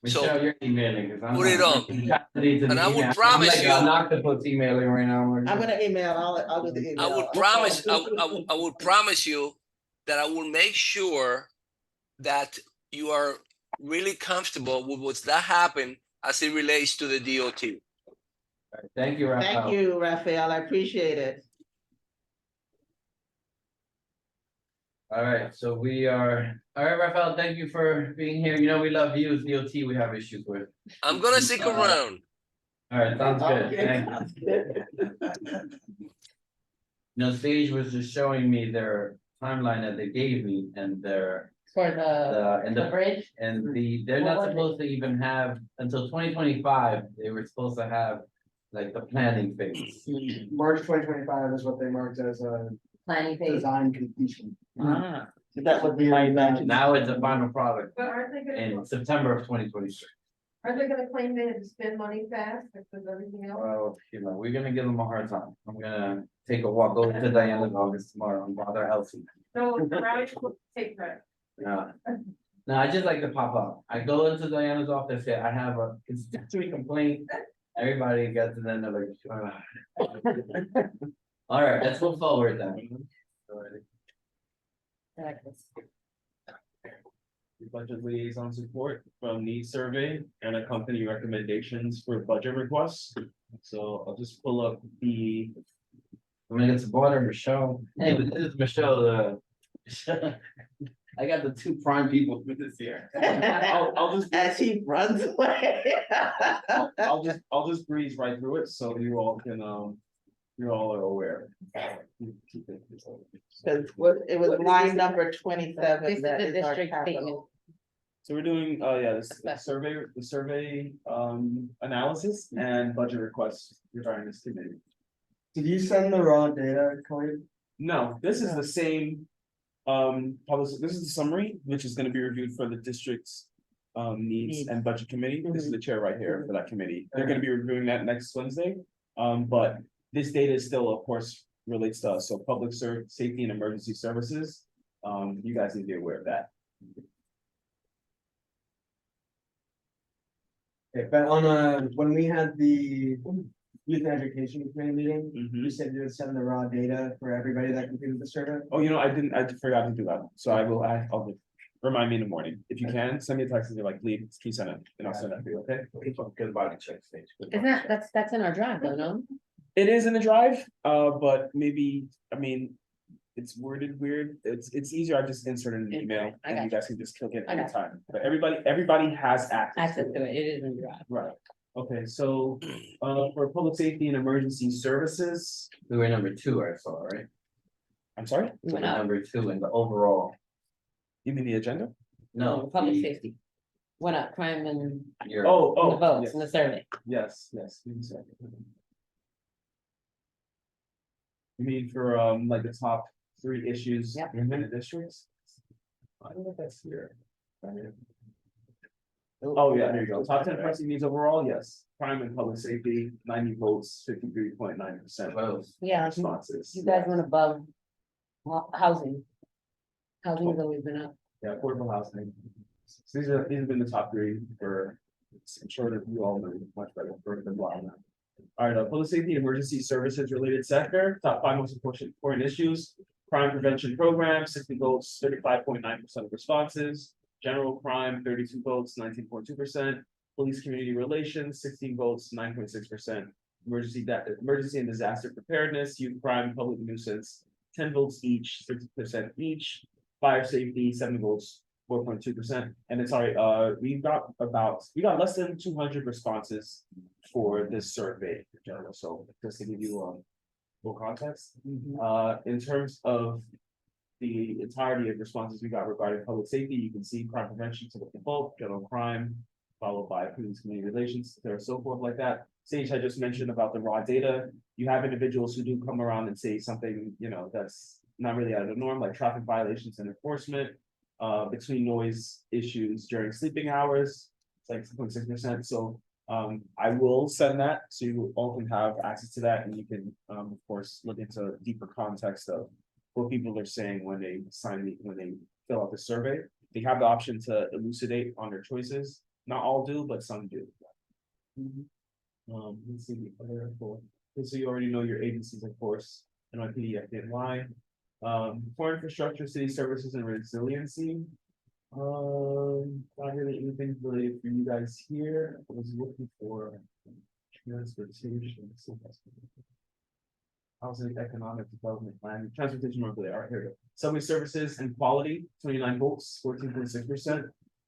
Michelle, you're emailing, cause I'm. Put it not- And I would I'm promise like you- an octopus emailing right now. I'm gonna email, I'll do the email. I would promise, I would promise you that I will make sure that you are really comfortable with what's that happen as it relates to the DOT. Thank you, Rafael. Thank you, Raphael, I appreciate it. All right, so all right, Rafael, thank you for being here. You know, we love you, DOT, we have issues with. I'm gonna stick around. All right, sounds good. Okay, Thank you. sounds good. No, Sage was just showing me their timeline that they gave me and For the the bridge? and they're What not was it? supposed to even have, until 2025, they were supposed to have like the planning phase. March 2025 is what they marked as a Planning phase. design completion. Ah, That would be my mention. Now it's a final product But aren't they in gonna, September of 2023. aren't they gonna claim they had to spend money fast because everything else? Well, you know, we're gonna give them a hard time. I'm gonna take a walk over to Diana's office tomorrow and bother Elsie. So, right, take that. No, I just like to pop up. I go into Diana's office, say, I have a constituent complaint. Everybody gets it, then they're like. "Ah." All right, let's move forward then. Budget liaison support from needs survey and a company recommendations for budget requests. So I'll just pull up the, I'm gonna get some water, Michelle. Hey, this is Michelle, I got the two prime people for this year. I'll just, As he runs away. I'll just breeze right through it, so you all can, you all are aware. Cause it was line number 27. This is that the is our district capital. statement. So we're doing, the survey, analysis and budget requests regarding this committee. Did you send the raw data, Cody? No, this is the same, this is the summary, which is gonna be reviewed for the district's needs and budget committee. This is the chair right here for that committee. They're gonna be reviewing that next Wednesday. But this data is still, of course, relates to us, so public safety and emergency services. You guys need to be aware of that. Okay, but on when we had the youth and education committee meeting, you said you would send the raw data for everybody that completed the survey. Oh, you know, I forgot to do that, so I'll remind me in the morning. If you can, send me a text and you're like, please, can you send it, and I'll send it to you, okay? Good body check stage. Isn't that's in our drive though, no? It is in the drive, but maybe, I mean, it's worded weird. It's easier. I just insert it in an email I and got you guys can just click it I got anytime. But everybody has access Access to to it. it, it is in the drive. Right. Okay, so, for public safety and emergency services, We were number 2, I saw, right? I'm sorry, We Went were up. number 2 in the overall. you mean the agenda? No. Public the- safety. Went up, crime and your- Oh, the votes yes. in the survey. Yes, yes. Give me a second. You mean for like the top 3 issues Yep. in the districts? I don't know if that's here. Oh, yeah, there you go. Top 10 pressing needs overall, yes. Crime and public safety, 90 votes, 53.9% Votes. Yeah, responses. you guys went above housing. Housing's always been up. Yeah, affordable housing. So these have been the top 3 for, I'm sure that you all know much better for than blah. All right, public safety and emergency services related sector, top 5 most important issues. Crime prevention program, 60 votes, 35.9% of responses. General crime, 32 votes, 19.2%. Police community relations, 16 votes, 9.6%. Emergency and disaster preparedness, youth crime, public nuisance, 10 votes each, 60% each. Fire safety, 7 votes, 4.2%. And it's sorry, we got less than 200 responses for this survey in general. So just to give you full context, in terms of the entirety of responses we got regarding public safety, you can see crime prevention to the default, general crime, followed by police community relations, there are so forth like that. Sage had just mentioned about the raw data. You have individuals who do come around and say something, you know, that's not really out of the norm, like traffic violations and enforcement, between noise issues during sleeping hours, it's like 6.6%. So I will send that so you all can have access to that, and you can of course look into deeper context of what people are saying when they fill out the survey. They have the option to elucidate on their choices. Not all do, but some do. Let's see, the other four. So you already know your agencies, of course, NYPD, FDNY. For infrastructure, city services and resiliency. Not really anything related for you guys here. I was looking for transportation. Housing, economic development plan, transportation, all right, here we go. Subway services and quality, 29 votes, 14.6%.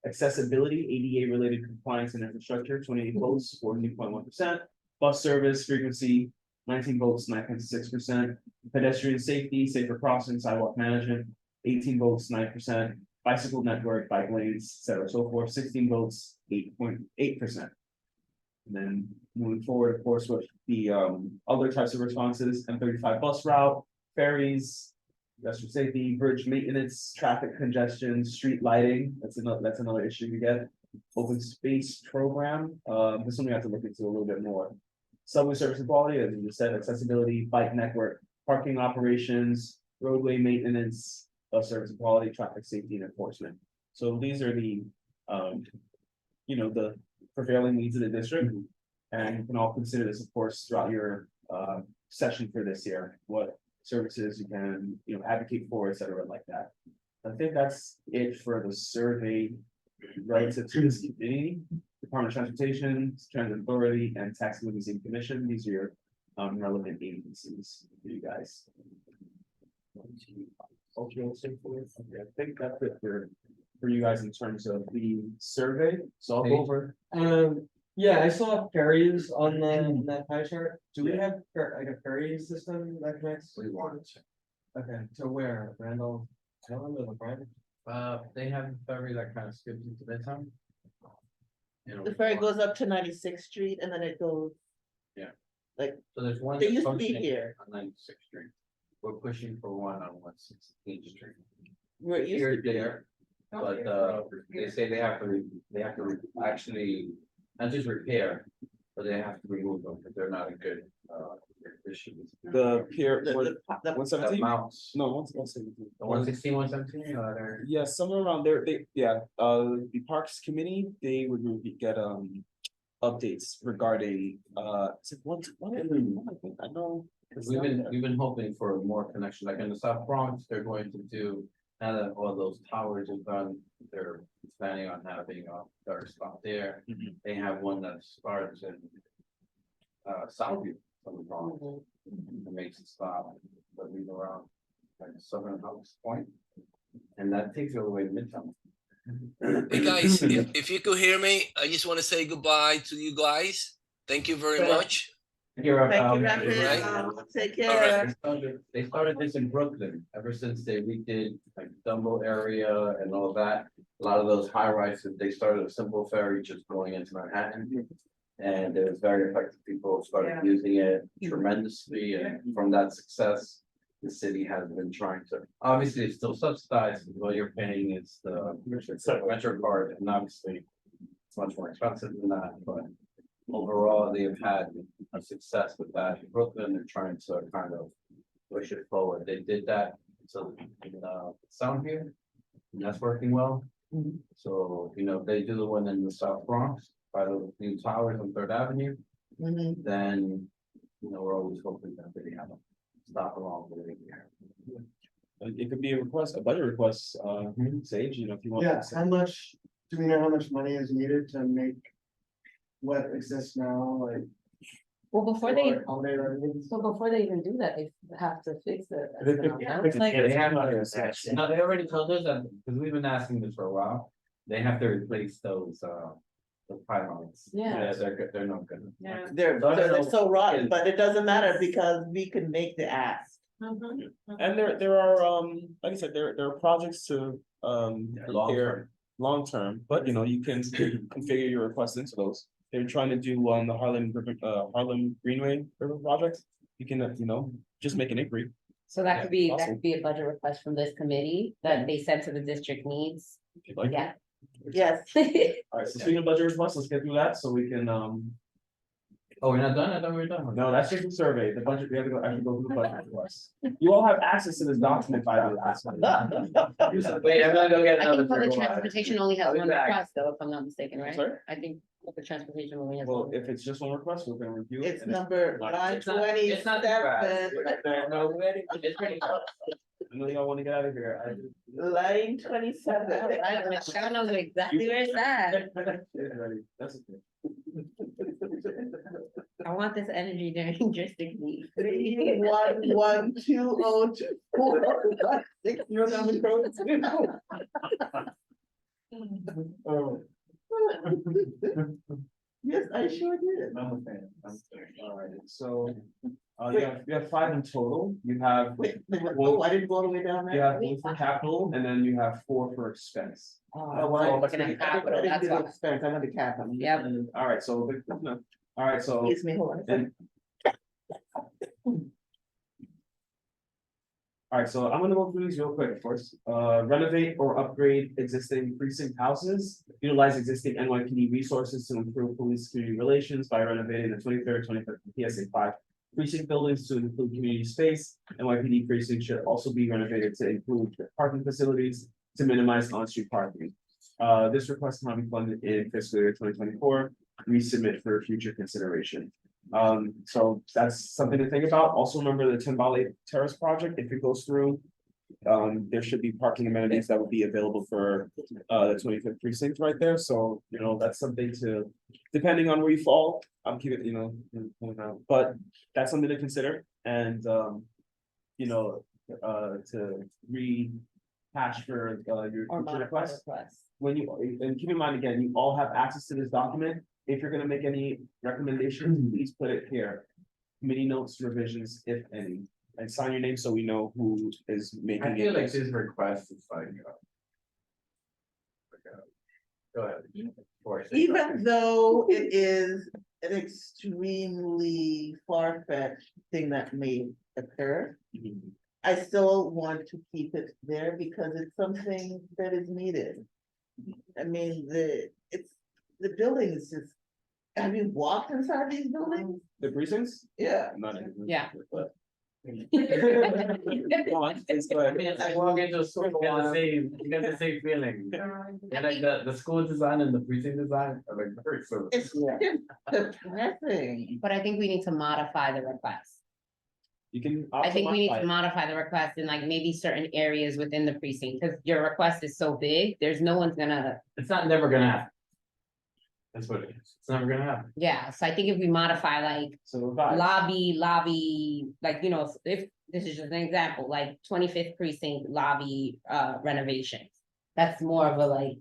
Accessibility, ADA related compliance and infrastructure, 28 votes, 14.1%. Bus service frequency, 19 votes, 9.6%. Pedestrian safety, safer crossing, sidewalk management, 18 votes, 9%. Bicycle network, bike lanes, et cetera, so forth, 16 votes, 8.8%. And then moving forward, of course, with the other types of responses, M35 bus route, ferries, pedestrian safety, bridge maintenance, traffic congestion, street lighting, that's another issue you get. Open space program, this one we have to look into a little bit more. Subway service and quality, as you just said, accessibility, bike network, parking operations, roadway maintenance, bus service and quality, traffic safety and enforcement. So these are the, the prevailing needs of the district. And you can all consider this, of course, throughout your session for this year, what services you can, advocate for, et cetera, like that. I think that's it for the survey relative to this committee. Department of Transportation, Transit Authority, and Tax and Leasing Commission. These are your relevant agencies for you guys. Okay, I think that's it for you guys in terms of the survey. So I'll go over. Yeah, I saw ferries on that pie chart. Do we have like a ferry system that connects? We want to. Okay, to where? Randall? I don't remember the brand. They have a ferry that kind of skips into Midtown. The ferry goes up to 96th Street and then it goes. Yeah. Like, So there's one. they that's used to be functioning here. On 96th Street. We're pushing for one on 116th Street. Where it used Here, to be. there, but they say they have to actually, not just repair, but they have to remove them because they're not a good issues. The pier, The- what, the- one The seventeen? mounts, No, 117. the 116, 117, they're. Yeah, somewhere around there, the Parks Committee, they would get updates regarding, is it one, I think, I know. We've been hoping for more connection, like in the South Bronx, they're going to do, now that all those towers are done, they're planning on having a third stop there. Mhm. They have one that starts in Southview from the Bronx. It makes it stop, but we go around like Southern House Point. And that takes you all the way to Midtown. Hey guys, if you could hear me, I just want to say goodbye to you guys. Thank you very much. Thank you, Right. Raphael. Take All right. care. They started this in Brooklyn, ever since they redid like Dumbo area and all that. A lot of those high rises, they started a simple ferry just going into Manhattan. And it was very effective. People started using it tremendously, and from that success, the city has been trying to, obviously, it's still subsidized, what you're paying is the Metro card, and obviously. It's much more expensive than that, but overall, they have had a success with that in Brooklyn. They're trying to kind of push it forward. They did that, so in Sound here, and that's working well. So, they do the one in the South Bronx by the new towers on Third Avenue, Mhm. then, we're always hoping that they have a stop along the way here. It could be a request, a budget request, Sage, if you want. Yeah, how much, do we know how much money is needed to make what exists now, like? Well, before they Holiday even do that, they have to fix it. They- they- It's like- Yeah, they have no, they already told us that, because we've been asking this for a while, they have to replace those, the pylons. Yeah. They're not good. Yeah. They're so rotten, but it doesn't matter because we can make the ask. And there are, like I said, there are projects to, repair long-term, but you can configure your requests into those. They're trying to do on the Harlem Greenway River project. You can, just make an inquiry. So that could be, that Awesome. could be a budget request from this committee that they sent to the district needs. If you'd like. Yeah. Yes. All right, so speaking of budget requests, let's get through that so we can, Oh, we're not done? I thought we were done. No, that's just a survey. The budget, we have to go, actually go through the budget request. You all have access to this document by the last one. Wait, I'm gonna go get I another. think public turtle eye. transportation only has I'll be one back. request though, if I'm not mistaken, right? Sorry? I think public transportation only has Well, one. if it's just one request, we're gonna review it. It's and if- number nine It's not that bad. twenty-seven, No, it's pretty close. I know y'all wanna get out of here. line 27. Michelle knows exactly where it's at. That's okay. I want this energy during district week. 3112024. You don't have the codes? Oh. Yes, I sure did. I'm a fan. Alright, so, you have 5 in total. You have, Wait, oh, I didn't go all the way down you there. have 1 for capital, and then you have 4 for expense. Oh, well, I'm looking at capital, that's why. Expense, I'm gonna capital. Yep. Alright, so, alright, so. Excuse me, hold on. And- Alright, so I'm gonna go through these real quick, of course. Renovate or upgrade existing precinct houses. Utilize existing NYPD resources to improve police community relations by renovating the 23rd, 25th, and PSA 5 precinct buildings to include community space. NYPD precinct should also be renovated to include parking facilities to minimize on-street parking. This request cannot be funded in fiscal year 2024. Resubmit for future consideration. So that's something to think about. Also remember the Timbale Terrace project, if it goes through. There should be parking amenities that would be available for the 25th precinct right there, so you know, that's something to, depending on where you fall, I'm keeping, you know, but that's something to consider and you know, to rehash for your Or future modify requests. request. When you, and keep in mind, again, you all have access to this document. If you're gonna make any recommendations, please put it here. Committee notes, revisions, if any, and sign your name so we know who is making I it. feel like this request is like. Go ahead. Before I say Even something. though it is an extremely far-fetched thing that may occur, Mhm. I still want to keep it there because it's something that is needed. I mean, the building is just, have you walked inside these buildings? The precincts? Yeah. Not in. Yeah. But. I mean, it's like walking into a school, you get the same feeling. And like the school design and the precinct design are like very similar. It's depressing. But I think we need to modify the request. You can. I think we need to modify modify the request in like maybe certain areas within the precinct, because your request is so big, there's no one's gonna, It's not never gonna happen. That's what it is. It's never gonna happen. yeah, so I think if we modify like it. So revise. lobby, like, you know, if, this is just an example, like 25th precinct lobby renovations. That's more of a like,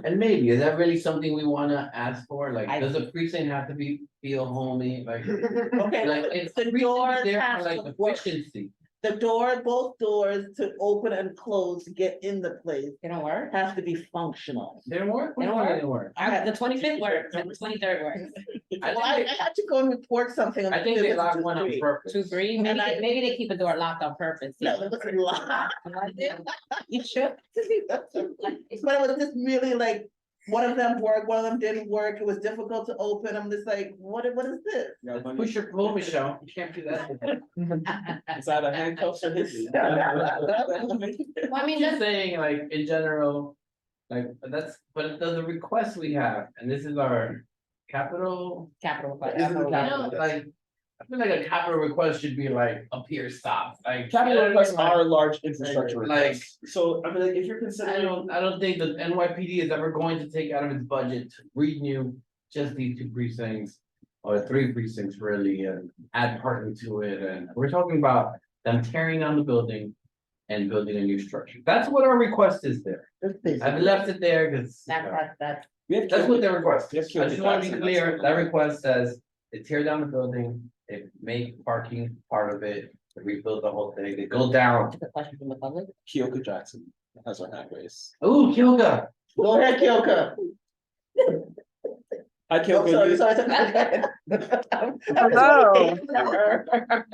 And maybe, is that really something we wanna ask for? Like, I- does the precinct have to feel homey, like? Okay, Like, it's the the precinct doors is there have for like to work. efficiency. The door, both doors to open and close to get in the place it don't work. have to be functional. They don't work? They don't Why work. they work? The 25th works, and the 23rd works. Well, I had to go and report something. On I the think they 5th lock to one on 3. purpose. 2, 3, maybe, And I- maybe they keep a door locked on purpose. No, it was a lot. You should. But it was just really like, one of them worked, one of them didn't work, it was difficult to open, I'm just like, what is this? Yeah, but Push your pull, Michelle. You can't do that. It's either handcuffs or his. Well, I mean, Just that's, saying, like, in general, like, that's, but the request we have, and this is our capital. capital request. This is the capital, like, I feel like a capital request should be like up here, stop, like. Capital requests like- are large infrastructure Like- requests. So, I mean, like, if you're I considering. don't think the NYPD is ever going to take out of its budget to renew just these 2 precincts. Or 3 precincts really, and add parking to it, and we're talking about them tearing down the building. And building a new structure, that's what our request is there, I've left it there, cause. That's, That's what their request We have is, I just wanna be killed clear, that request says, they tear down the building, they make parking part of it. They rebuild the whole thing, they go down, a question from the public. Kyoka Jackson has her hand raised. ooh, Kilga. Go ahead, Kyoka. Hi, Oh, Kyoka. Hello.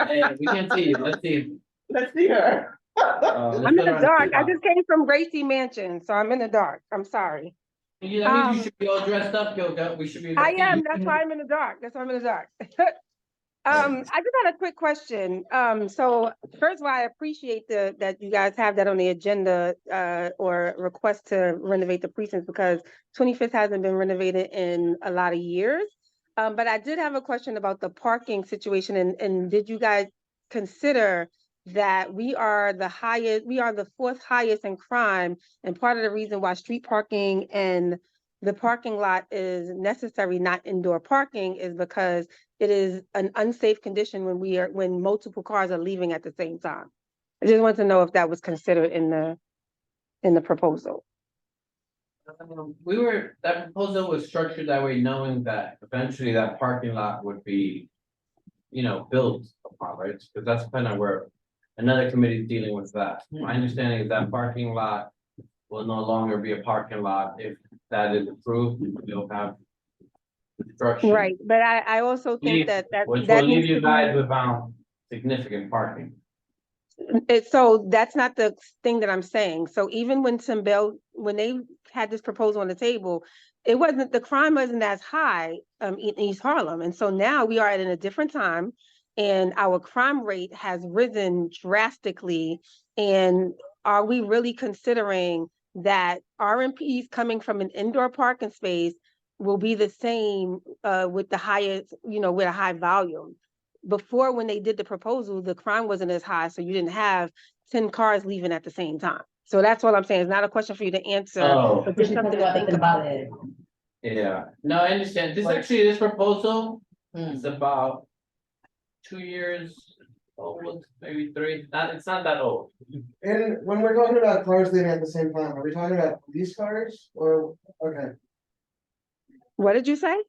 Hey, we can't see you, let's see. Let's see her. Let's I'm in put the her on dark. I speaker. just came from Gracie Mansion, so I'm in the dark. I'm sorry. That means you should be all dressed up, Kilka, we should be. I am, that's why I'm in the dark, that's why I'm in the dark. I just had a quick question. So first of all, I appreciate that you guys have that on the agenda, or request to renovate the precincts because 25th hasn't been renovated in a lot of years. But I did have a question about the parking situation and did you guys consider that we are the fourth highest in crime? And part of the reason why street parking and the parking lot is necessary, not indoor parking, is because it is an unsafe condition when multiple cars are leaving at the same time. I just want to know if that was considered in the proposal. That proposal was structured that way, knowing that eventually that parking lot would be, built upon, right? Because that's kind of where another committee is dealing with that. My understanding is that parking lot will no longer be a parking lot if that is approved. We'll have construction. Right, but I also think that Which that will leave needs to you be- guys without significant parking. So that's not the thing that I'm saying. So even when when they had this proposal on the table, the crime wasn't as high in East Harlem. And so now we are at a different time and our crime rate has risen drastically. And are we really considering that RMPs coming from an indoor parking space will be the same with the highest, with a high volume? Before, when they did the proposal, the crime wasn't as high, so you didn't have 10 cars leaving at the same time. So that's what I'm saying. It's not a question for you to answer. Oh, But just something to think about it. yeah, no, I understand. This proposal is about 2 years old, maybe 3. It's not that old. And when we're talking about cars leaving at the same time, are we talking about police cars or, okay? What did you say?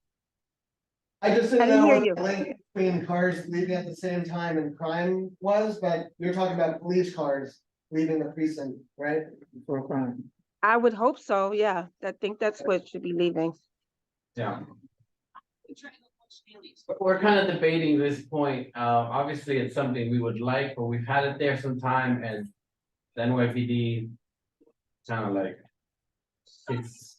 I just I didn't didn't know hear what you. the link between cars leaving at the same time and crime was, but you're talking about police cars leaving the precinct, right? For a crime. I would hope so, yeah. I think that's what should be leaving. Yeah. But we're kind of debating this point. Obviously, it's something we would like, but we've had it there some time and the NYPD kind of like kicks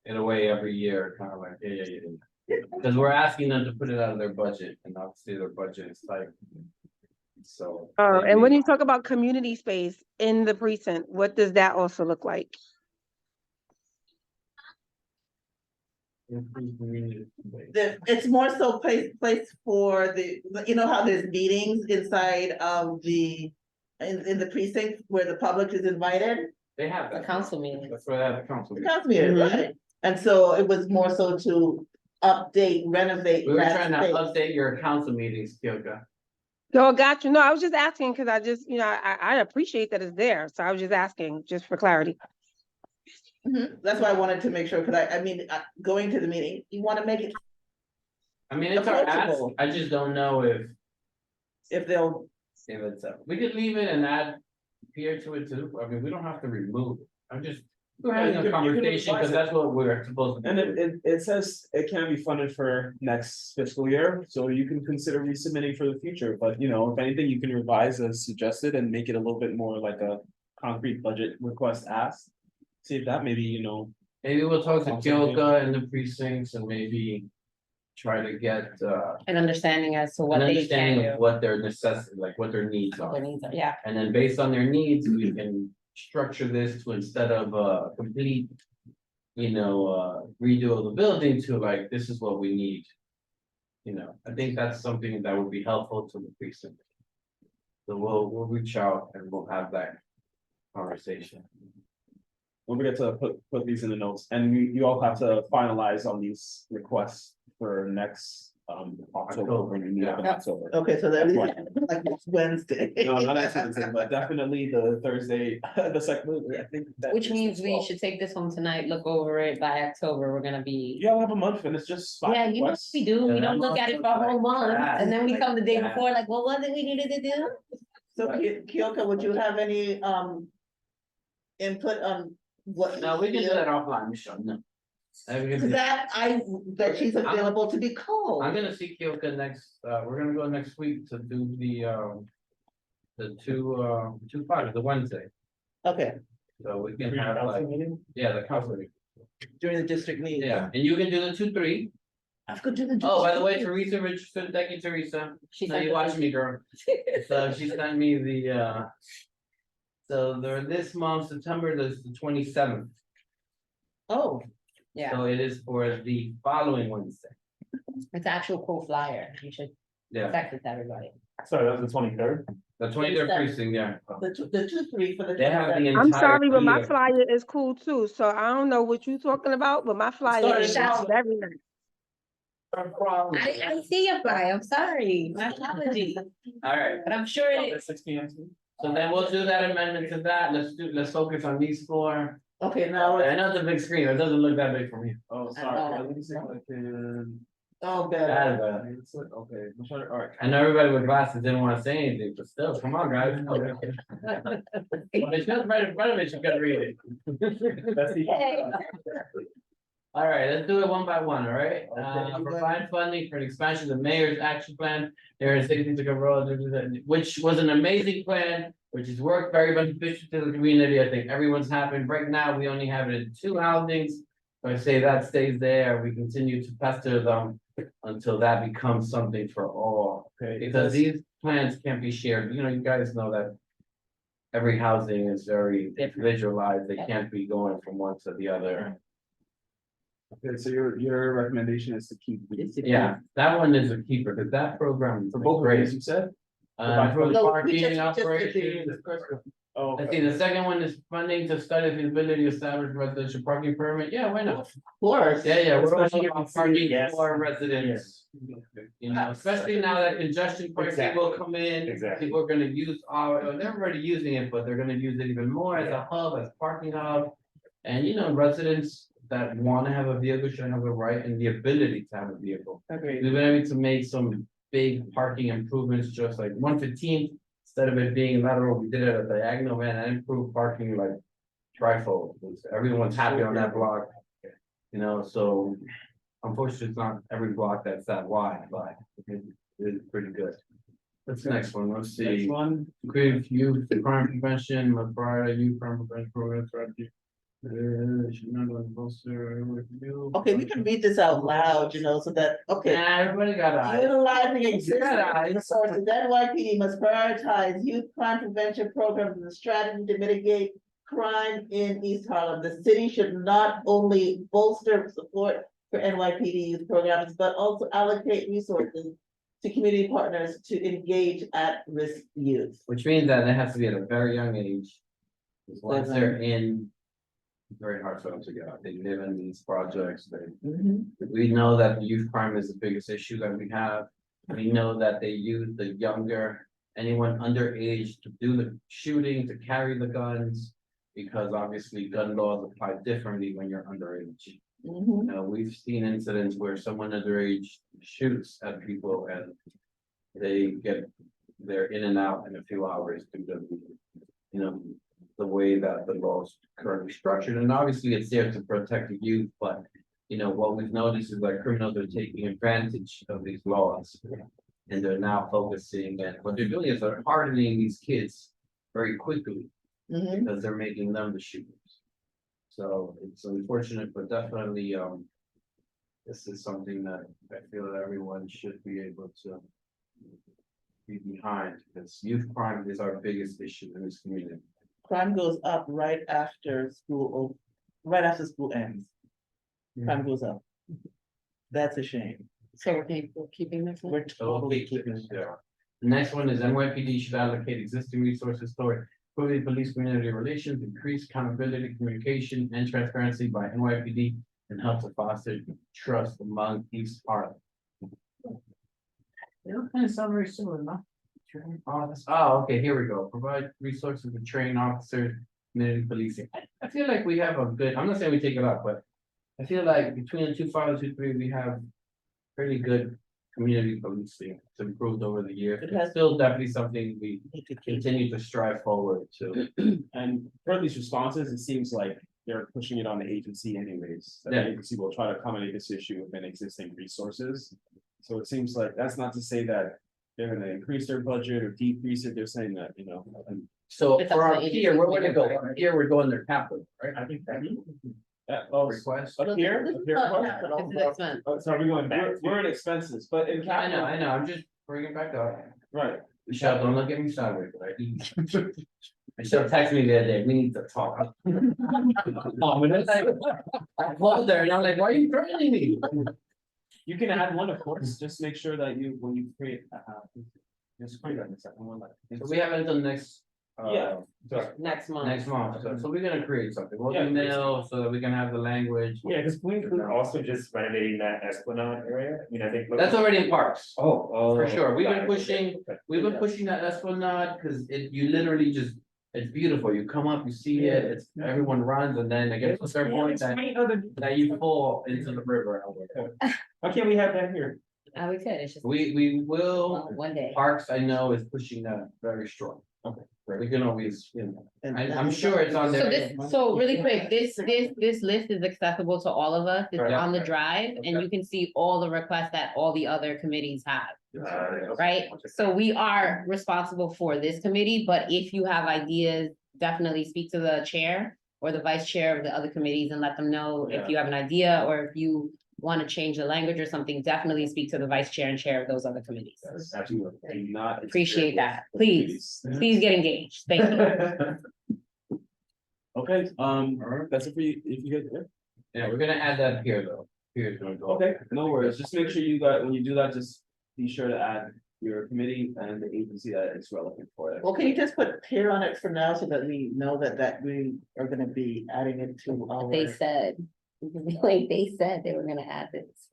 it away every year, kind of like, yeah. Because we're asking them to put it out of their budget and obviously their budget is like, so. And when you talk about community space in the precinct, what does that also look like? It's more so place for how there's meetings inside of in the precinct where the public is invited. They have The that. council meeting. That's where they have the council. The meeting. council meeting, right? And so it was more so to update, renovate We were that trying to space. update your council meetings, Kyoka. No, got you. No, I was just asking because I just, I appreciate that it's there. So I was just asking, just for clarity. That's why I wanted to make sure, because I mean, going to the meeting, you want to make it, I mean, it's our ask, Approachable. I just don't know if they'll, if it's, we could leave it and add Pierre to it too. I mean, we don't have to remove it. I'm just, we're Yeah, you having can- a conversation revise because it. that's what we're supposed to And do. it says it can be funded for next fiscal year, so you can consider resubmitting for the future, but if anything, you can revise as suggested and make it a little bit more like a concrete budget request ask. See if that maybe, Maybe we'll talk to Council Kyoka and the precincts and maybe try to get An understanding as to an what they can understanding do. of what their necessity, like what their needs What are. their needs are, yeah. And then based on their needs, we can structure this to, instead of a complete, redo of the building, to like, this is what we need. I think that's something that would be helpful to the precinct. So we'll reach out and we'll have that conversation. don't forget to put these in the notes, and you all have to finalize on these requests for next October, when you meet up in October. okay, so that That's is why. like next Wednesday. No, not next Wednesday, but definitely the Thursday, the second, I think. that Which is the means we 12th. should take this home tonight, look over it by October, we're gonna be. You all have a month and it's just 5 Yeah, you know what requests. we do, we And don't that look at it month for a whole looks like month, that, and then we like come the day that. before, like, what was it we needed to do? So Kyoka, would you have any input on what? No, we can do that offline, Michelle, no. That she's available to be called. I'm gonna see Kyoka next, we're gonna go next week to do the two parts, the Wednesday, Okay, so we can have like, yeah, the council meeting. during the district meeting. Yeah, and you can do the 2-3. I could do the. Oh, by the way, Teresa Richardson, thank you, Teresa. She Now sent you the watching me, girl. So she sent me the. So this month, September, is the 27th. Oh, Yeah, So it is for the following Wednesday. it's actual cool flyer. You should Yeah, text it to everybody. Sorry, that was the 23rd. the 23rd 27th. precinct, yeah. the 2-3 for the. They have the 27th. entire. I'm sorry, but my year. flyer is cool too, so I don't know what you're talking about, but my flyer Sorry, is shout. very nice. I see your flyer. I'm sorry. My apologies. All right, But I'm sure it, At 6 p.m. so then we'll do that amendment to that. Let's focus on these 4. Okay, now, I know it's a big screen, it doesn't look that big for me. Oh, sorry, let me see if I can. oh, better. Bad, bad. Okay, I'm sorry, all right. I know everybody with glasses didn't wanna say anything, but still, come on, guys. It's just right in front of it, you gotta read it. That's the. All right, let's do it one by one, all right? Provide funding for the expansion of the mayor's action plan. There is 60 road, which was an amazing plan, which has worked very beneficial to the community. I think everyone's happy. Right now, we only have it in 2 housings. So I say that stays there. We continue to pester them until that becomes something for all. Okay, Because these plans can't be shared. You know, you guys know that every housing is very individualized. They can't be going from one to the other. Okay, so your recommendation is to keep. Yeah, that one is a keeper, because that program is For both great. ways, you said? For the No, we parking just did operations. the first one. Oh, I see, the second one is funding to study the ability to establish residential parking permit. Yeah, why not? Of course. Yeah, we're Especially all if about it's- parking yes. for residents. You know, especially now that congestion pricing will come in. Exactly. People are gonna use they're already using it, but they're gonna use it even more as a hub, as parking hub. And you know, residents that wanna have a vehicle should have the right and the ability to have a vehicle. Agreed. We've been able to make some big parking improvements, just like 115th, instead of it being lateral, we did it at diagonal, man, and improved parking like trifold. Everyone's happy on that block. You know, so unfortunately, it's not every block that's that wide, but it's pretty good. What's the next one? Let's Next see. one, Create youth crime prevention, McBride, youth crime prevention program strategy. Should not go closer with you. Okay, we can read this out loud, you know, so that, okay. Yeah, everybody got eyes. Utilizing existing eyes. resources, NYPD must prioritize youth crime prevention programs as a strategy to mitigate crime in East Harlem. The city should not only bolster support for NYPD youth programs, but also allocate resources to community partners to engage at-risk youth. Which means that it has to be at a very young age. Because once they're in, it's very hard for them to get out. They live in these projects, we know that youth crime is the biggest issue that we have. We know that they use the younger, anyone underage to do the shooting, to carry the guns. Because obviously gun laws apply differently when you're underage. We've seen incidents where someone underage shoots at people and they're in and out in a few hours due to, you know, the way that the law is currently structured, and obviously it's there to protect the youth, but you know, what we've noticed is that criminals are taking advantage of these laws. And they're now focusing, and what they're doing is they're hardening these kids very quickly because they're making them the shooters. So it's unfortunate, but definitely, this is something that I feel that everyone should be able to be behind, because youth crime is our biggest issue in this community. Crime goes up right after school ends. Crime goes up. That's a shame. So we're keeping this one? We're totally keeping it. Yeah. The next one is NYPD should allocate existing resources toward improving police community relations, increase accountability, communication, and transparency by NYPD, and help to foster trust among East Harlem. They don't kind of sound very similar, no? Okay, here we go. Provide resources to train officers, community policing. I feel like we have a good, I'm not saying we take it up, but I feel like between the 2 5 and 2 3, we have pretty good community policing. It's improved over the years. It It's has. still definitely something we Need to keep. continue to strive forward to. and per these responses, it seems like they're pushing it on the agency anyways. That the Yeah. agency will try to accommodate this issue within existing resources. So it seems like, that's not to say that they're gonna increase their budget or decrease it, they're saying that, you know. So It's up for to our the here, agency where to we're gonna figure go, it out. here we're going their capital, right? I think that. request. Up here? This Up is here? not What? capital. It's next month. Oh, so are we going back? We're in expenses, but in I know, capital, I know, I'm just bringing it back up. right, Michelle, don't look at me sideways, right? Michelle texted me the other day, we need to talk. ominous. I called her and I'm like, why are you threatening me? You can add one, of course, just make sure that you, when you create, just create that in a second one, like. So we have it until next. Yeah. Next month. Next month, so we're gonna create something, we'll Yeah, email so that we can have the language. Yeah, because we include also just renovating that Esplanade area, I mean, I think. That's already in parks. Oh. For sure, we've got been it, pushing, okay. we've been pushing that Esplanade, cause you literally just, it's beautiful, you come up, you see it, it's, everyone runs, and then it gets to a certain point that you fall into the river. Why can't we have that here? We could, it's just. We will, One day. Parks, I know, is pushing that very strong. Okay. We can always, you know, And I'm sure it's on So there. this, so really quick, this list is accessible to all of us, it's Right. on the drive, and you can see all the requests that all the other committees have. Right, so we are responsible for this committee, but if you have ideas, definitely speak to the chair or the vice chair of the other committees and let them know if you have an idea, or if you want to change the language or something, definitely speak to the vice chair and chair of those other committees. Do not. Appreciate that, please, please get engaged, thank you. Okay, that's it for you, if you get there. Yeah, we're gonna add that here though, here's gonna go. Okay, no worries, just make sure you got, when you do that, just be sure to add your committee and the agency that it's relevant for it. Well, can you just put here on it for now so that we know that we are gonna be adding it to our. They said, like, they said they were gonna add this.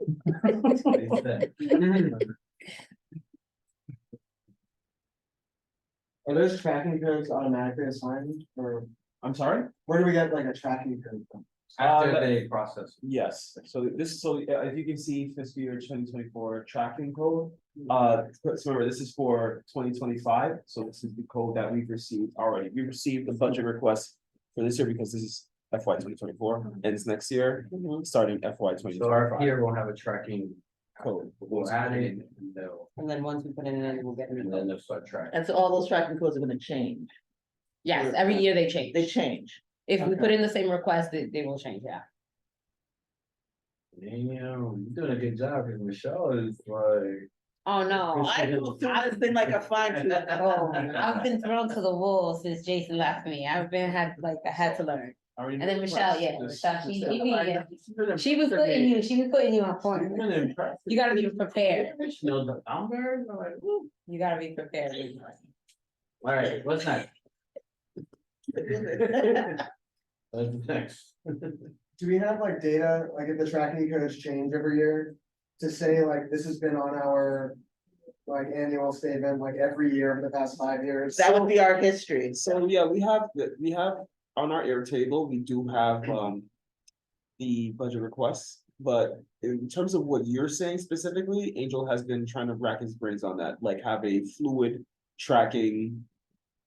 Are those tracking codes automatically assigned, or I'm sorry? where do we get like a tracking code from? After they process. Yes, so this, so if you can see fiscal year 2024 tracking code, remember, this is for 2025, so this is the code that we've received already. We received a budget request for this year because this is FY 2024, and it's next year, starting FY So our 2025 peer will have a tracking code. We'll add it and they'll, And then once we put it in, we'll get it. and then they'll start tracking. And so all those tracking codes are gonna change, Yes, every year they change. they change. If we Okay. put in the same request, they will change, yeah. Damn, you're doing a good job, because Michelle is like. Oh, no. I go through this thing like a fine tooth. Oh, I've been thrown to the wolves since Jason left me. I had to learn. And then Michelle, yeah, Michelle, she was putting you on point. You gotta be prepared. She knows the numbers, I'm like, woo. You gotta be prepared. All right, what's next? What's next? Do we have like data, like if the tracking codes change every year? To say like this has been on our like annual statement, like every year for the past 5 years? That would be our history. So, yeah, we have on our air table, we do have, the budget requests. But in terms of what you're saying specifically, Angel has been trying to rack his brains on that, like have a fluid tracking,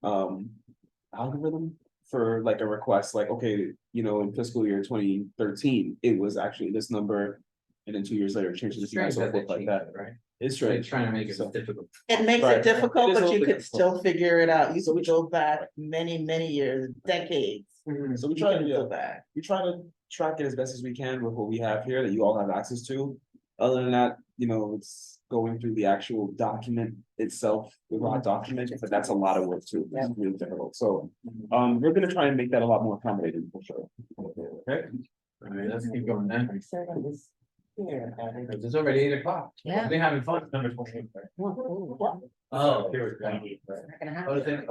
algorithm for like a request, like, okay, you know, in fiscal year 2013, it was actually this number. And then 2 years later, it changed to this number, so forth like that. Right? It's They're strange. trying to make it So- difficult. It makes Right. it difficult, It is a but you little could bit still figure it out. You could go back many years, decades. So we You try to, can yeah, go back. we try to track it as best as we can with what we have here that you all have access to. Other than that, you know, it's going through the actual document itself, the raw document, but that's a lot of work too. It's really difficult. So, we're gonna try and make that a lot more accommodating for sure. Okay? All right, let's keep going then. I said I was here. Because it's already 8 o'clock. Yeah. We're having fun. Oh. Here we go. Not gonna Oh, happen.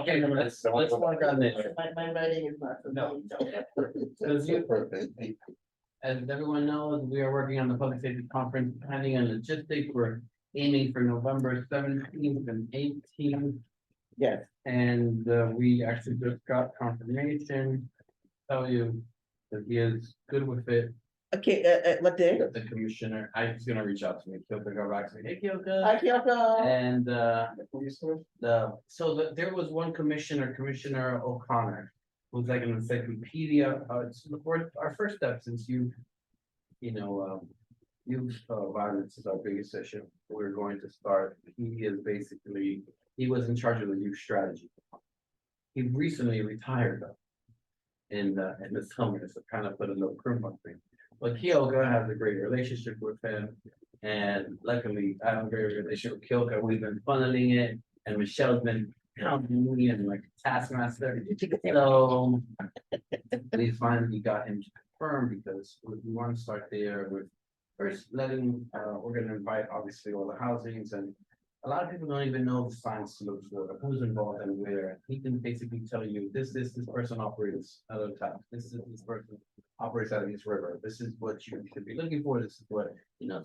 okay, let's work on this. My writing is not. No. As everyone knows, we are working on the public safety conference, planning and logistics. We're aiming for November 17th and 18th. Yes, And we actually just got confirmation. Tell you that he is good with it. okay, what day? The commissioner, he's gonna reach out to me. Kyoko got back to me. Hey, Kyoko. Hi, Kyoko. And there was one Commissioner O'Connor, who's like an encyclopedia, it's our first step since youth violence is our biggest issue. We're going to start, he was in charge of the youth strategy. He recently retired though. in the summer, so kind of put a little crimp on things. But Kyoka has a great relationship with him, and luckily I have a great relationship with Kyoka. We've been funneling it, and Michelle's been helping me and like taskmaster. So we finally got him to confirm because we want to start there with first letting, we're gonna invite obviously all the housings, and a lot of people don't even know the signs to look for, who's involved and where. He can basically tell you, this person operates out of town, this person operates out of East River, this is what you should be looking for, this is what,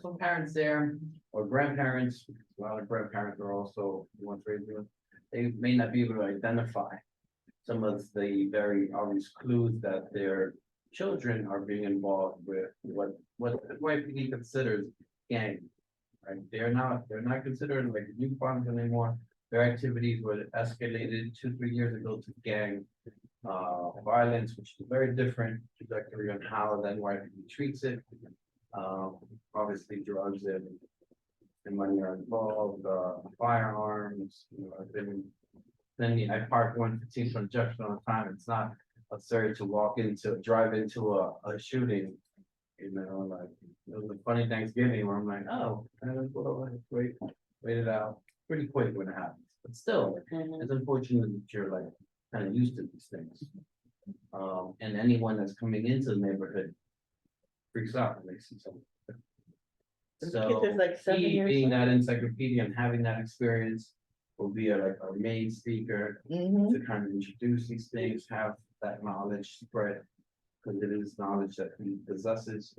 some parents there or grandparents, a lot of grandparents are also the ones raising them. They may not be able to identify some of the very obvious clues that their children are being involved with what the YPD considers gang. Right, they're not considered like youth farms anymore. Their activities were escalated 2-3 years ago to gang violence, which is a very different trajectory on how the NYPD treats it. Obviously drugs and money are involved, firearms, I've been I parked 115 from Jefferson on time. It's not absurd to drive into a shooting. Like it was a funny Thanksgiving where I'm like, oh, wait it out pretty quick when it happens. But still, it's unfortunate that you're like kind of used to these things. And anyone that's coming into the neighborhood freaks out when they see something. So There's like 7 he years being old. that encyclopedia and having that experience will be like our main speaker Mhm. to kind of introduce these things, have that knowledge spread, because it is knowledge that he possesses.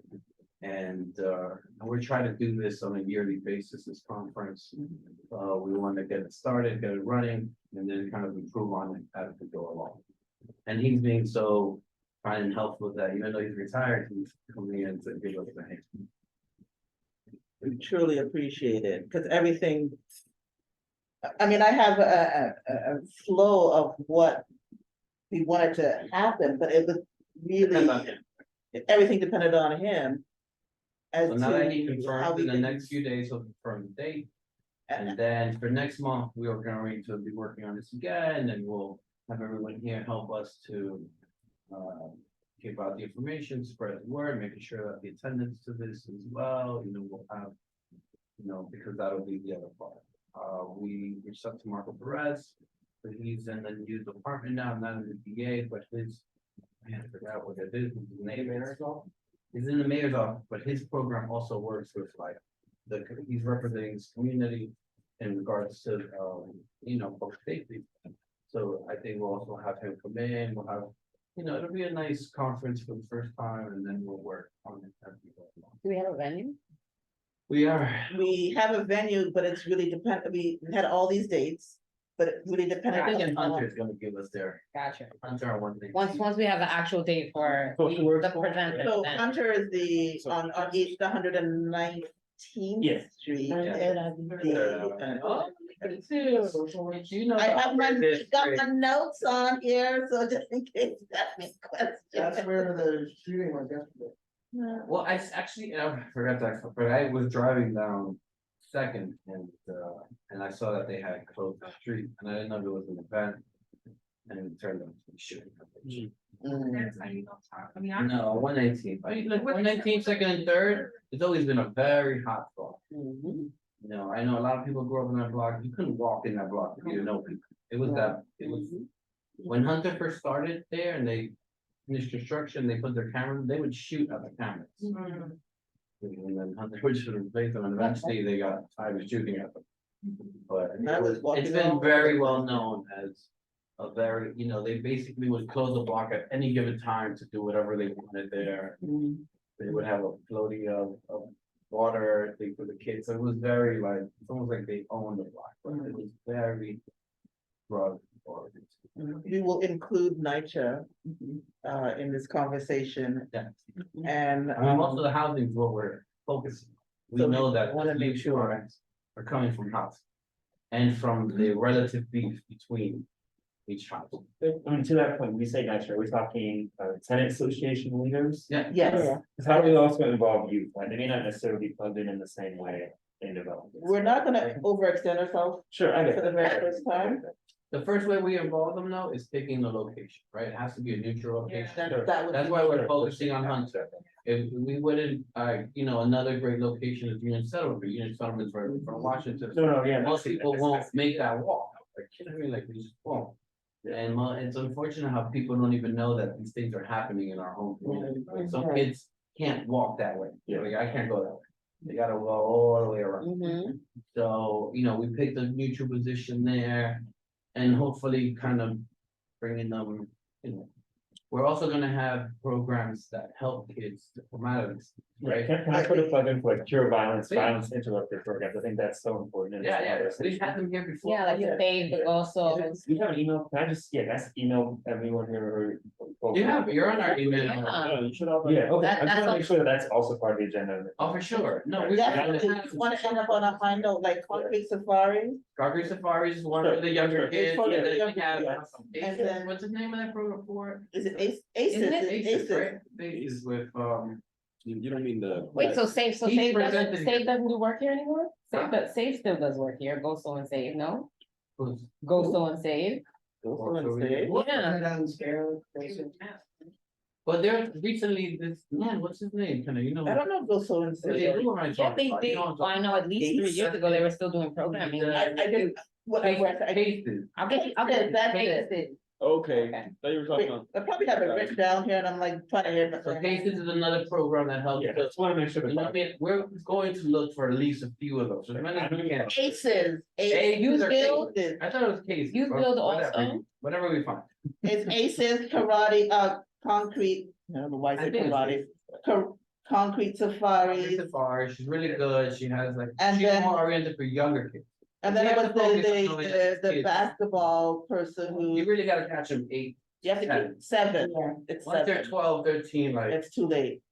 And we're trying to do this on a yearly basis, this conference. We want to get it started, get it running, and then kind of improve on it as we go along. And he's being so kind and helpful with that, even though he's retired, he's coming in to give us a hand. We truly appreciate it, because everything. I mean, I have a flow of what we wanted to happen, but it was Depends on really, him. everything depended on him. As So now that he to how confirmed we in the can- next few days, he'll confirm the date. And then for next month, we are going to be working on this again, and we'll have everyone here help us to give out the information, spread the word, making sure that the attendance to this as well, we'll have, because that'll be the other part. We reached out to Marco Perez, but he's in the new department now, not in the DA, but I forgot what it is, his name is. He's in the mayor's office, but his program also works with like, he's representing his community in regards to, public safety. So I think we'll also have him come in, we'll have, it'll be a nice conference for the first time, and then we'll work on it as we go along. Do we have a venue? We have a venue, but it's really dependent, we had all these dates, but it really I think depended on. Hunter is gonna give us their, Gotcha. Hunter on one thing. Once we have the actual date for Social work the school? presenter. So then- Hunter is on East 119th Yes. Street. Oh, I have got my notes on here, so just in case you got any questions. where the shooting was yesterday. Well, I actually, I forgot that, but I was driving down Second and I saw that they had closed the street, and I didn't know there was an event. And it turned out to be shooting. No, 119. Look, 119, second and third, it's always been a very hot spot. I know a lot of people grew up in that block. You couldn't walk in that block if you didn't know people. It was when Hunter first started there and they finished construction, they put their cameras, they would shoot at the cameras. And then Hunter would shoot them, place them, and eventually they got tired of shooting at them. But it's been very well known as a very, they basically would close the block at any given time to do whatever they wanted there. They would have a floaty of water thing for the kids. So it was very like, it's almost like they owned the block, but it was very drug oriented. We will include NYCHA in this conversation, Yeah. and. I mean, most of the housing is what we're focusing. We So know we that wanna the make huge sure. clients are coming from house. And from the relative beef between each house. I mean, to that point, we say nice, are we talking tenant association leaders? Yeah. Yes, Because how do we also involve youth? Like, they may not necessarily be plugged in the same way in development. we're not gonna overextend ourselves Sure, I get for the it. very first time. The first way we involve them though is picking the location, right? It has to be a neutral location. That would That's be- why we're focusing on Hunter. If we wouldn't, another great location is Union Settlement, Union Settlement's from Washington. No, yeah. Most people won't make that walk, like, you know what I mean, like, we just won't. And it's unfortunate how people don't even know that these things are happening in our home community. Like, some kids can't walk that way, like, I can't go that way. They gotta go all the way around. Mhm. So, we picked a neutral position there and hopefully kind of bringing them, we're also gonna have programs that help kids to come out of this, Right, right? can I put a plug in for like cure violence, Yeah. violence interrupted programs? I think that's so important. and it's Yeah, one of those we've things. had them here before. Yeah, like the save, but also. You have an email, can I just, that's email everyone here or? You're on our email. Yeah. You should all. Yeah, okay, I just That's wanna make sure that that's also part of the agenda. Oh, for sure. No, we Definitely, you wanna end up on a high note, like concrete safari, Calgary Safaris is one for the younger kids. For the And then we younger have kids. And Aces. then- What's the name of that program for? is it Aces? Isn't it? Aces, right? Aces with, You don't mean the. Wait, so Save, He's presented here. Save doesn't do work here anymore? Huh? Save still does work here, Go Slow and Save, no? who's- Go Slow and Save? Yeah. But there recently, what's his name? Can you know? I don't know, go so and They say. do what I'm Yeah, talking about. they, You know what I'm well, I talking know at least 3 years ago, they were still doing programming. Yeah. I didn't, what I read, about. I Cases. I'll get That's that. it. Okay, Okay. thought you were Wait, talking about. I probably have it written down here and I'm like trying to hear. So Cases is another program that helps. Yeah, just wanna make sure. You know what I mean? We're going to look for at least a few of those. So as many as we can. Aces, Aces or build, Cases? I thought it was Cases. You or build whatever, also? Whatever we find. it's Aces, karate, concrete, I don't know why I I said think it's karate. Concrete safaris, Safari, she's really good. She has like, And she's then- more oriented for younger kids. and then We it have was to focus on those the kids. basketball person You who, really gotta catch them 8. you have to be 7, it's Once they're 7, 12, 13, like, it's too late.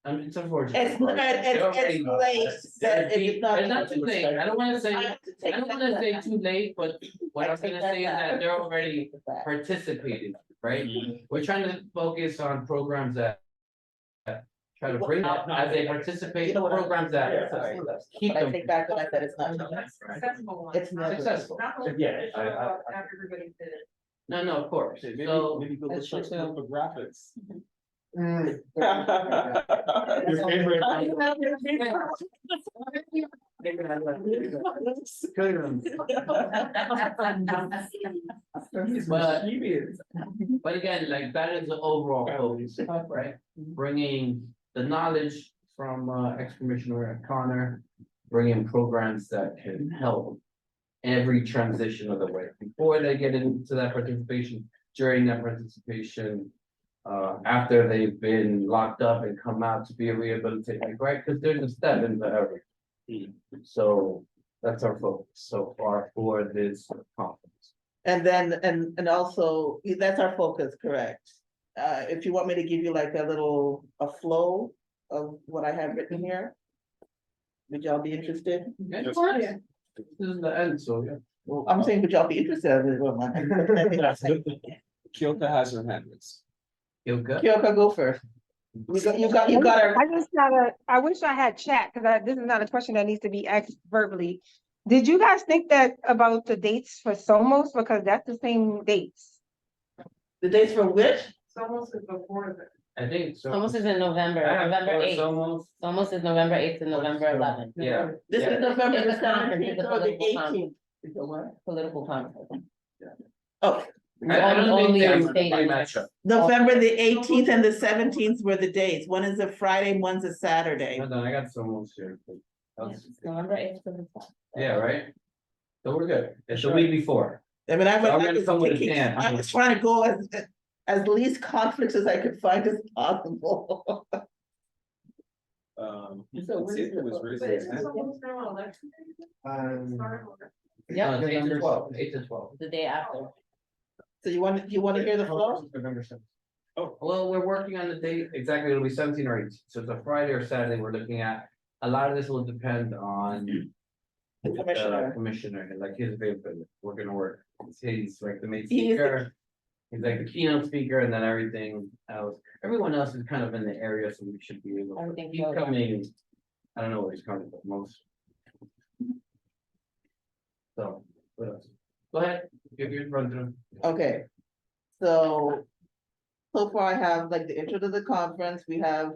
it's unfortunate. It's not, They already it's know. late, that it's not. It's not too late. I don't wanna say, I I have to take don't that wanna say back. too late, but what I I'm take gonna that say is back. that they're already participating, right? We're trying to focus on programs that try to bring up as they participate, You know what I- programs that keep But I them. take back what I said, it's not. It's never. Successful. Yeah, Everybody did it. No, of course. Maybe So, go That's look true. for graphics. Your favorite. but again, like that is the overall focus, right? Bringing the knowledge from ex-commissioner Connor, bringing programs that can help every transition of the way, before they get into that participation, during that participation, after they've been locked up and come out to be rehabilitated, right? Because there's a step into everything. So that's our focus so far for this conference. And then, and also, that's our focus, correct? If you want me to give you like a flow of what I have written here? Would y'all be interested? Yeah, of course. This is the end, so yeah. Well, I'm saying, would y'all be interested? Kyoka has her hand raised. Ilka? Kyoka, go first. You got our, I just gotta, I wish I had chat, because this is not a question that needs to be asked verbally. Did you guys think that about the dates for Somos? Because that's the same dates. the dates for which? Almost as before the. I think so. Almost is in November, I have November it's 8th, almost, almost is November 8th and November 11th. yeah. This Yeah. is November It's the a conference, it's 17th a or the political conference. 18th. Is it what? Political conference. Oh, I don't think Only there's in state a and- matchup. November the 18th and the 17th were the dates. One is a Friday, one's a Saturday. Hold on, I got someone here. Yes, November 8th to the 12th. Yeah, right? So we're good. It's the week before. I mean, So I'm I gonna was come with a thinking, tan. I was trying to go as least conflicts as I could find as possible. You So can when see is it the was vote? raised. But his it's hand. almost now election. Yeah, No, it's 8 to 12, 8 to 12. the day after. So you want to hear the flow? November 7th. Oh, well, we're working on the date, exactly, it'll be 17 or 18, so it's a Friday or Saturday we're looking at. A lot of this will depend on The the commissioner. commissioner, and like his availability, we're gonna work. He's like the main He is the- speaker. He's like the keynote speaker, and then everything else, everyone else is kind of in the area, so we should be able. Everything He's goes. coming, I don't know where he's coming, but most. So, what else? Go ahead. Give your run through. Okay. So far I have like the intro to the conference, we have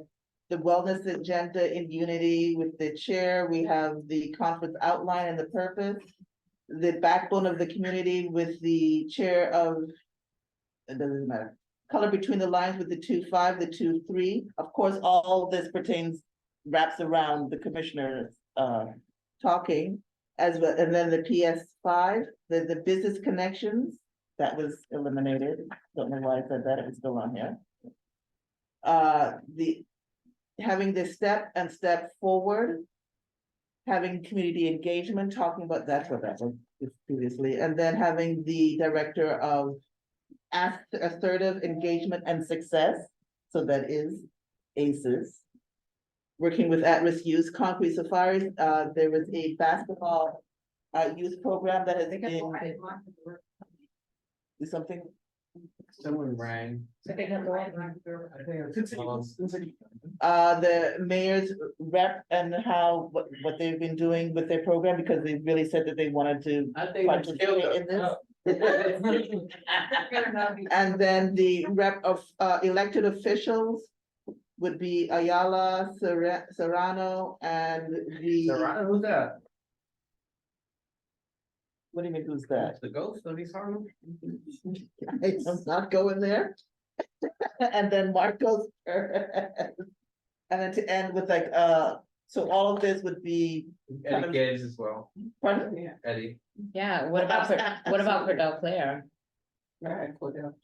the wellness agenda in unity with the chair, we have the conference outline and the purpose. The backbone of the community with the chair of, it doesn't matter, color between the lines with the 2-5, the 2-3. Of course, all this pertains, wraps around the commissioners talking as well, and then the PS5, the business connections, that was eliminated. Don't know why I said that, it was still on here. The having this step and step forward, having community engagement, talking about that's what that was previously, and then having the director of assertive engagement and success, so that is ACEs. Working with at-risk youth, concrete safaris, there was a basketball youth program that has been. Do something. Someone rang. The mayor's rep and how, what they've been doing with their program, because they really said that they wanted to participate in this. And then the rep of elected officials would be Ayala Serrano and the. Serrano, who's that? What do you mean, who's that? The ghost of East Harlem? I'm not going there. And then Marcos Perez. And then to end with like, so all of this would be. Eddie Gaines as well. Pardon? Eddie. Yeah, what about for Delclaire?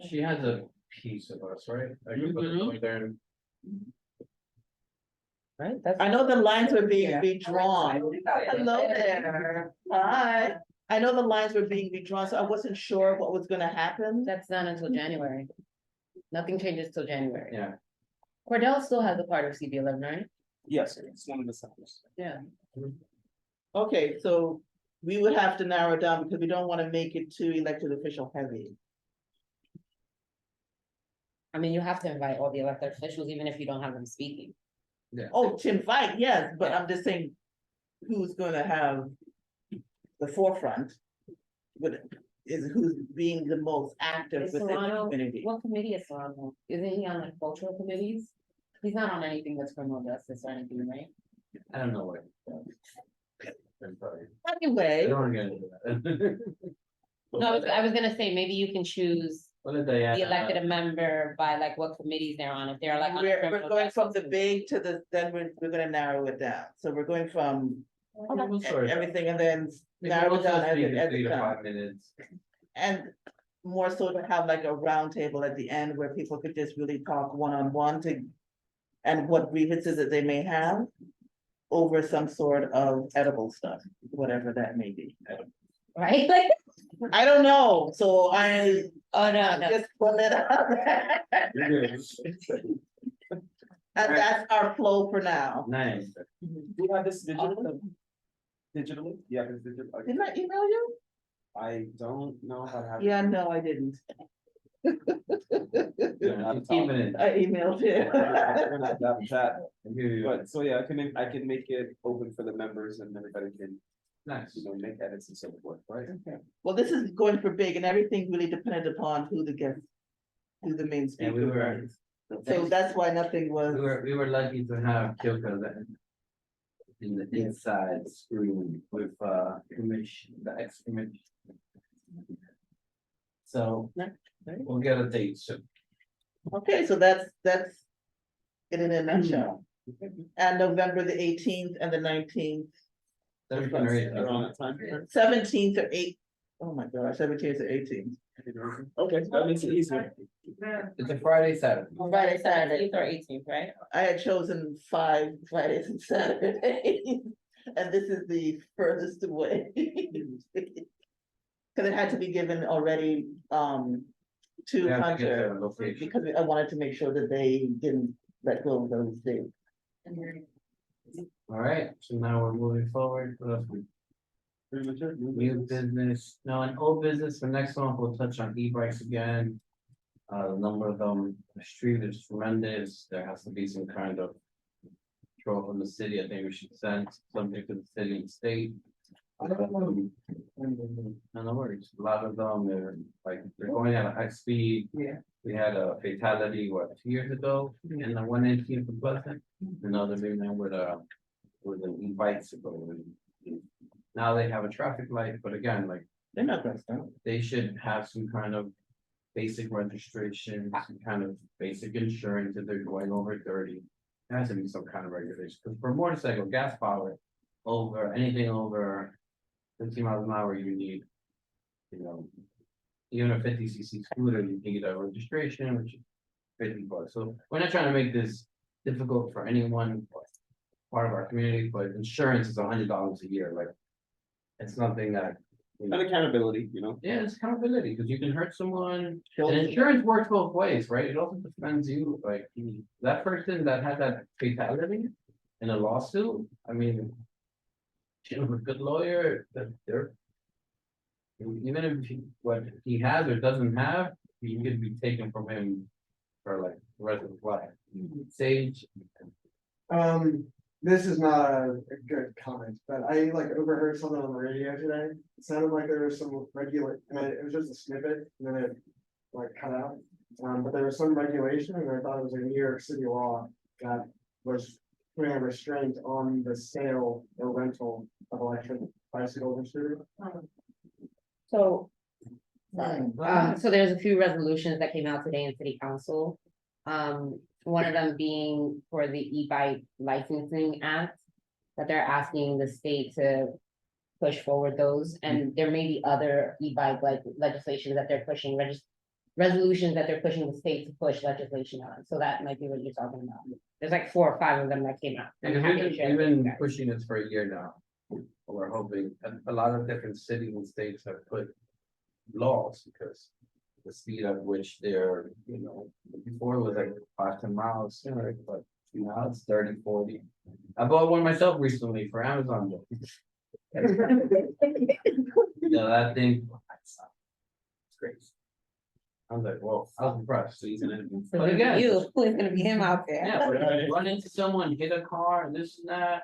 She has a piece of us, right? Are you going there and Right, that's. I know the lines were being redrawn. Hello there. Hi. I know the lines were being redrawn, so I wasn't sure what was gonna happen. That's not until January. Nothing changes till January. Yeah. Cordell still has a part of CB11, right? Yes, it's one of the centers. Yeah. Okay, so we would have to narrow it down because we don't wanna make it too elected official heavy. I mean, you have to invite all the elected officials, even if you don't have them speaking. Oh, to invite, yes, but I'm just saying, who's gonna have the forefront? But is who's being the most active Is within the Serrano, community? what committee is Serrano? Isn't he on like cultural committees? He's not on anything that's criminal justice or anything, right? I don't know what. I'm sorry. I Anyway, don't wanna get into that. No, I was gonna say, maybe you can choose What did they? the elected member by like what committees they're on, if they're like. on a we're criminal going from the justice- big to the, then we're gonna narrow it down. So we're going from Sorry. everything and then Maybe narrow we'll it down just as speak it, in as 3 it to comes. 5 minutes. And more so to have like a round table at the end where people could just really talk one-on-one to. And what grievances that they may have over some sort of edible stuff, whatever that may be. Right, like, I don't know, so I oh, no, no. just put it out there. And that's our flow for now. Nice. Do you have this digitally? Awesome. Digitally? Yeah, it's digital. Okay. Didn't I email you? I don't know if I have. Yeah, no, I didn't. Yeah, Keep it. I emailed you. We're not that chat. But But so yeah, I can make it open for the members and everybody can, nice. you know, make edits and so forth, right? Well, this is going for big and everything really depended upon who the guest, who the main And we speaker were, was. So that's why nothing was. we were lucky to have Kyoko then. In the inside screen with commission, the ex-commission. So we'll get a date soon. Okay, so that's it in a nutshell. And November the 18th and the 19th, Around that time. 17th or 8th. Oh my gosh, 17th or 18th. Okay, that makes it easier. It's a Friday, Saturday. Friday, Saturday. 17th or 18th, right? I had chosen 5 Fridays and Saturdays. And this is the furthest away. Cause it had to be given already to We have to get Hunter, the location. because I wanted to make sure that they didn't let go of those dates. All right, so now we're moving forward. What else we- New business, no, an old business, for next month, we'll touch on e-bikes again. The number of them, the street is tremendous, there has to be some kind of. Control from the city, I think we should send something to the city and state. No worries, a lot of them, they're going at a high speed. Yeah. We had a fatality, what, 2 years ago, in the 118 for Pleasant, another big man with an e-bicycle. Now they have a traffic light, but again, like, They're not gonna stop. they should have some kind of basic registration, some kind of basic insurance if they're going over 30. There has to be some kind of regulation, because for motorcycle, gas powered, anything over 15 miles an hour, you need, even a 50cc scooter, you need a registration, which is $50. So we're not trying to make this difficult for anyone, part of our community, but insurance is $100 a year, like, it's something that. And accountability, Yeah, it's accountability, because you can hurt someone, and insurance works both ways, right? It also defends you, like, that person that had that fatality in a lawsuit, I mean. A good lawyer, that they're. Even if what he has or doesn't have, he could be taken from him for like the rest of his life. Sage. This is not a good comment, but I like overheard something on the radio today. It sounded like there was some it was just a snippet, and then it like cut out. But there was some regulation, and I thought it was a New York City law that was putting a restraint on the sale or rental of electric bicycles and scooters. So. So there's a few resolutions that came out today in city council. One of them being for the e-bike licensing act. That they're asking the state to push forward those, and there may be other e-bike like legislation that they're pushing, resolutions that they're pushing the state to push legislation on, so that might be what you're talking about. There's like 4 or 5 of them that came out. I'm And happy to share we've with you been guys. pushing this for a year now. We're hoping, a lot of different cities and states have put laws, because the speed at which they're, before it was like 5-10 miles, but now it's 30-40. I bought one myself recently for Amazon. That thing. It's great. I was like, whoa, I was impressed. But again, You, it's gonna be him out there. yeah, but run into someone, hit a car, and this and that.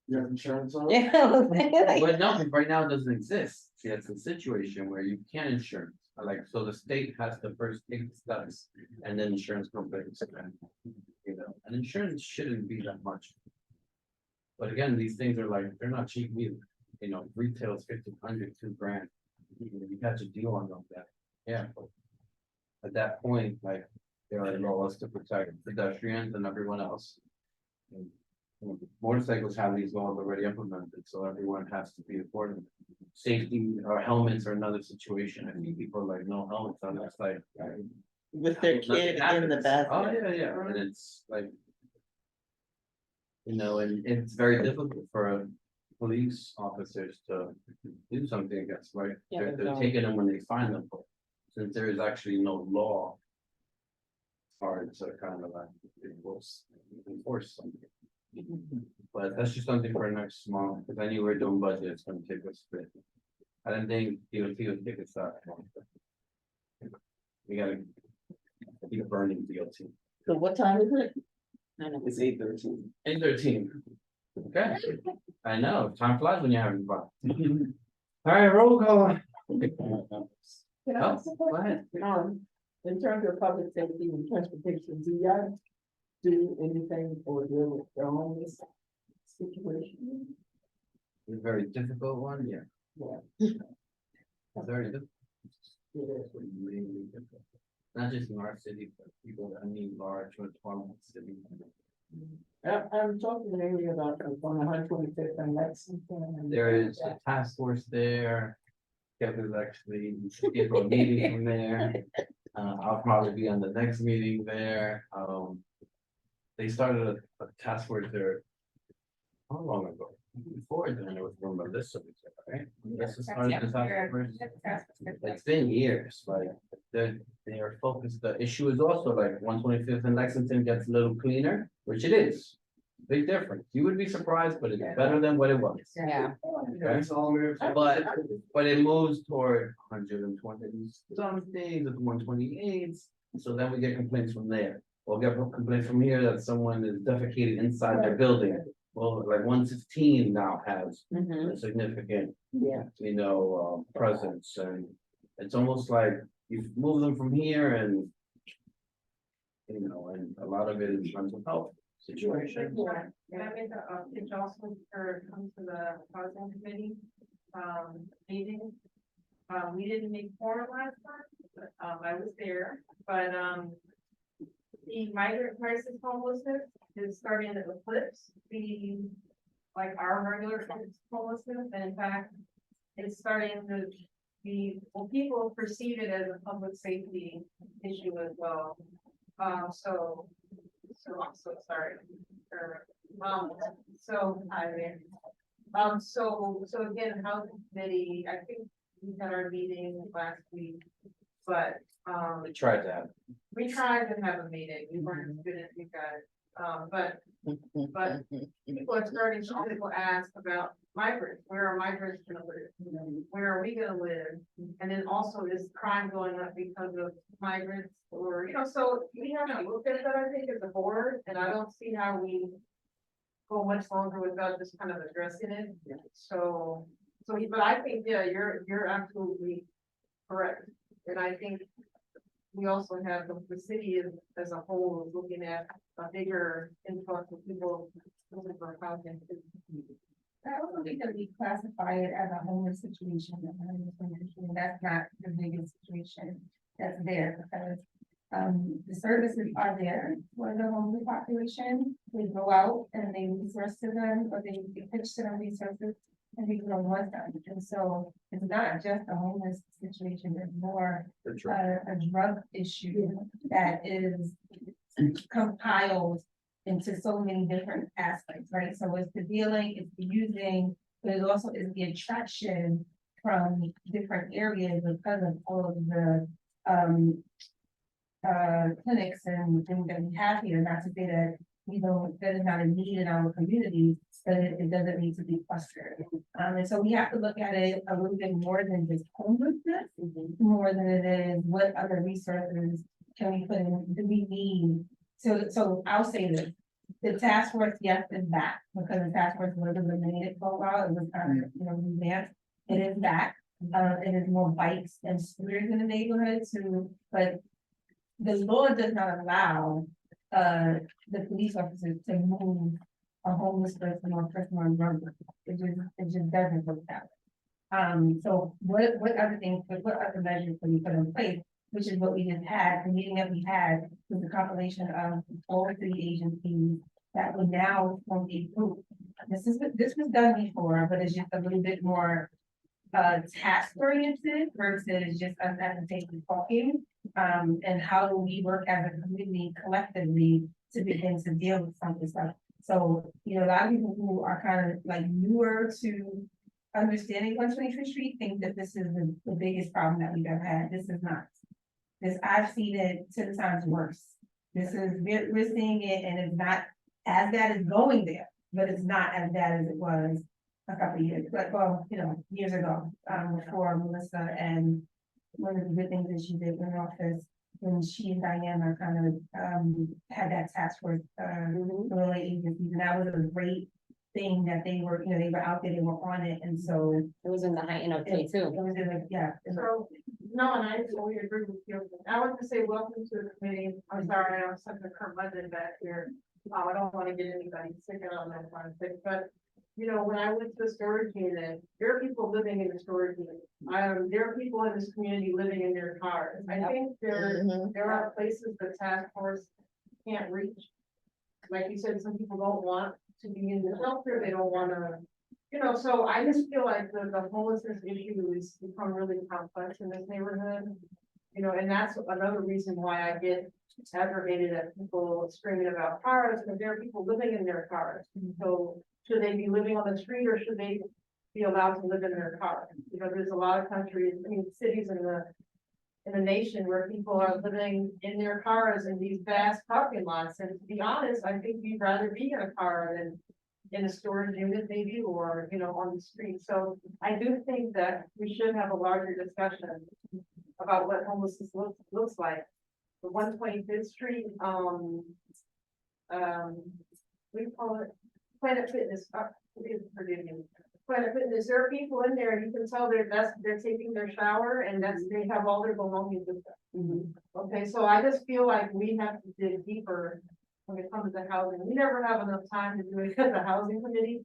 You have insurance on it? Yeah. But no, because right now it doesn't exist. See, it's a situation where you can't insure. Like, so the state has to first take the steps, and then insurance companies can, and insurance shouldn't be that much. But again, these things are like, they're not cheap either. Retail is $1,500, $2,000. You catch a deal on them, that, yeah. But at that point, like, there are laws to protect pedestrians and everyone else. And, motorcycles have these laws already implemented, so everyone has to be affordable. Safety or helmets are another situation. I think people are like, no helmets on that side. With their kid in the back. Oh, yeah, and it's like. And it's very difficult for police officers to do something against, right? Yeah, They're taking them when they find them, but since there is actually no law. It's hard to kind of like enforce something. But that's just something for next month, because I knew we're doing budget, it's gonna take us a bit. I didn't think DOT would take us that long. We gotta keep burning DOT. So what time is it? It's 8:13. 8:13. Okay, I know, time flies when you're having fun. All right, roll call. Can I ask a Go question? ahead. In terms of public safety and transportation, do y'all do anything or deal with the homeless situation? It's a very difficult one, yeah. Yeah. It's very difficult. It is. Really difficult. Not just in our city, but people that need large metropolitan cities. I'm talking mainly about like, on 125th and Lexington. and- There is a task force there. Kevin's actually, April meeting from there. I'll probably be on the next meeting there. They started a task force there. How long ago? Before then, it was from Melissa, right? Melissa started the task force. It's been years, like, they are focused, the issue is also like 125th and Lexington gets a little cleaner, which it is. Big difference. You would be surprised, but it's better than what it was. Yeah. Okay? It's all moved. But it moves toward 120 something, to 128, so then we get complaints from there. We'll get complaints from here that someone is defecating inside their building. well, like 115 now has Mhm. a significant, Yeah. presence, and it's almost like you move them from here and. And a lot of it is mental health situation. Can I make a adjustment for, come to the housing committee, meeting? We didn't make forum last time, but, I was there, but, the migrant crisis homelessness is starting to eclipse like our regular homelessness, and in fact, it's starting to well, people perceive it as a public safety issue as well. So I'm so sorry. So again, housing committee, I think we had our meeting last week, but, We tried that. we tried to have a meeting, we weren't as good as you guys, but people are starting to ask about migrants, where are migrants gonna live? Where are we gonna live? And then also, is crime going up because of migrants, or, so we haven't looked at that, I think, as a board, and I don't see how we go much longer without just kind of addressing it. So, but I think, yeah, you're absolutely correct, and I think we also have the city as a whole is looking at a bigger influx of people looking for housing. I also think that we classify it as a homeless situation, and that's not the biggest situation that's there, because the services are there for the homeless population. They go out and they resource to them, or they pitch to them resources, and people don't want them. And so it's not just a homeless situation, there's more a drug issue that is compiled into so many different aspects, right? So it's the dealing, it's the using, but it also is the attraction from different areas because of all of the clinics and things that we have here. Not to say that that is not a need in our community, but it doesn't need to be clustered. And so we have to look at it a little bit more than just homelessness, more than it is what other resources can we put in, do we need? So I'll say this, the task force, yes, is back, because the task force was eliminated for a while, it was kind of, revamped. It is back, it is more bikes and scooters in the neighborhood too, but the law does not allow, the police officers to move a homeless person or person on drugs. It just doesn't work that way. So what other things, what other measures can we put in place? Which is what we just had, the meeting that we had was a compilation of all city agencies that would now form a group. This was done before, but it's just a little bit more task oriented versus just us as a table talking. And how do we work as a community collectively to begin to deal with some of this stuff. So, a lot of people who are kind of like newer to understanding 123rd Street think that this is the biggest problem that we've ever had. This is not. I've seen it 10 times worse. We're seeing it, and it's not as bad as going there, but it's not as bad as it was a couple of years, years ago, before Melissa, and one of the good things that she did in office when she and Diana kind of had that task force relay agencies, and that was a great thing that they were out there, they were on it, and so It was in the height of day too. it was in So, no, and I totally agree with you. I want to say welcome to the committee. I'm sorry, I'm such a curmudgeon back here. I don't want to get anybody sick on that one thing, but when I went to the storage unit, there are people living in the storage unit. There are people in this community living in their cars. I think there are places the task force can't reach. Like you said, some people don't want to be in the shelter. They don't want to. So I just feel like the homelessness issue has become really complex in this neighborhood. And that's another reason why I get aggravated at people screaming about cars, because there are people living in their cars. So should they be living on the street, or should they be allowed to live in their car? There's a lot of countries, cities in the nation where people are living in their cars in these vast parking lots. And to be honest, I think you'd rather be in a car than in a storage unit maybe, or, on the street. So I do think that we should have a larger discussion about what homelessness looks like. The 125th Street, we call it Planet Fitness, forgive me. Planet Fitness, there are people in there, you can tell they're taking their shower and they have all their belongings with them. Okay, so I just feel like we have to dig deeper when it comes to housing. We never have enough time to do it as a housing committee.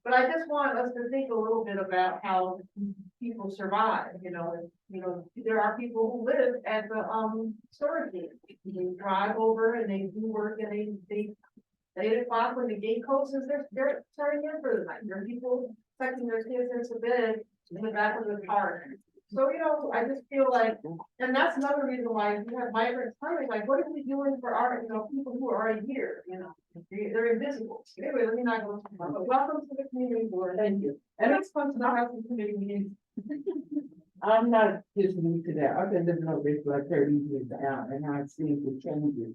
But I just want us to think a little bit about how people survive, there are people who live at the, storage gate. They drive over and they do work and they, 8 o'clock when the gate closes, they're turning in for the night. There are people tucking their kids into bed in the back of the car. So, I just feel like, and that's another reason why we have migrants coming, like, what are we doing for our, people who are already here, they're invisible. Anyway, let me not go, but welcome to the community board. Thank you. And it's fun to have some committee meetings. I'm not just new to that. I've been living over there for like 30 years now and I've seen the changes.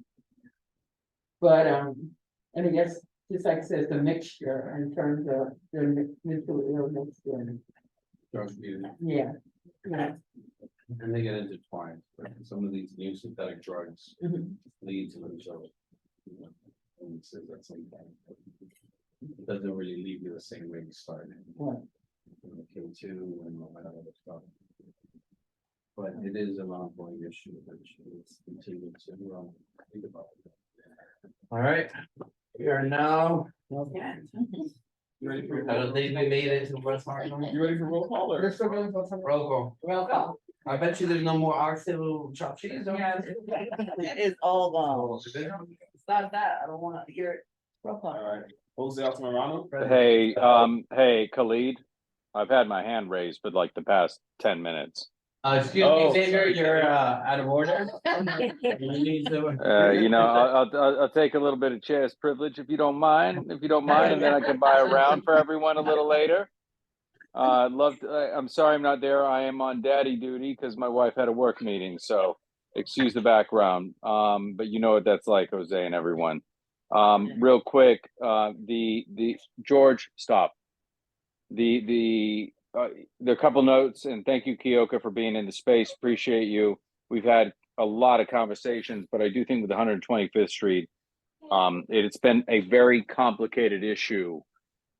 But, and I guess, just like I said, the mixture in terms of the mental illness and, Drug use, yeah. and they get intertwined, right? Some of these new synthetic drugs Mhm. lead to themselves. And it says that sometimes it doesn't really leave you the same way you started. Right. K2 and all that other stuff. But it is an ongoing issue that should continue to think about. All right, we are now. You ready for I don't think we made it to West Harlem. You ready for roll call or? Roll call. Roll call. I bet you there's no more oxtail chopped cheese. It's all gone. It's not that, I don't wanna hear it. Roll call. All right, Jose Altamirano. Hey, Khalid, I've had my hand raised for like the past 10 minutes. Excuse me, Xavier, you're out of order. You need to- I'll take a little bit of chair's privilege if you don't mind, and then I can buy a round for everyone a little later. I'm sorry I'm not there. I am on daddy duty because my wife had a work meeting, so excuse the background. But you know what that's like, Jose and everyone. Real quick, the George, stop. The couple notes, and thank you, Keoka, for being in the space. Appreciate you. We've had a lot of conversations, but I do think with 125th Street, it's been a very complicated issue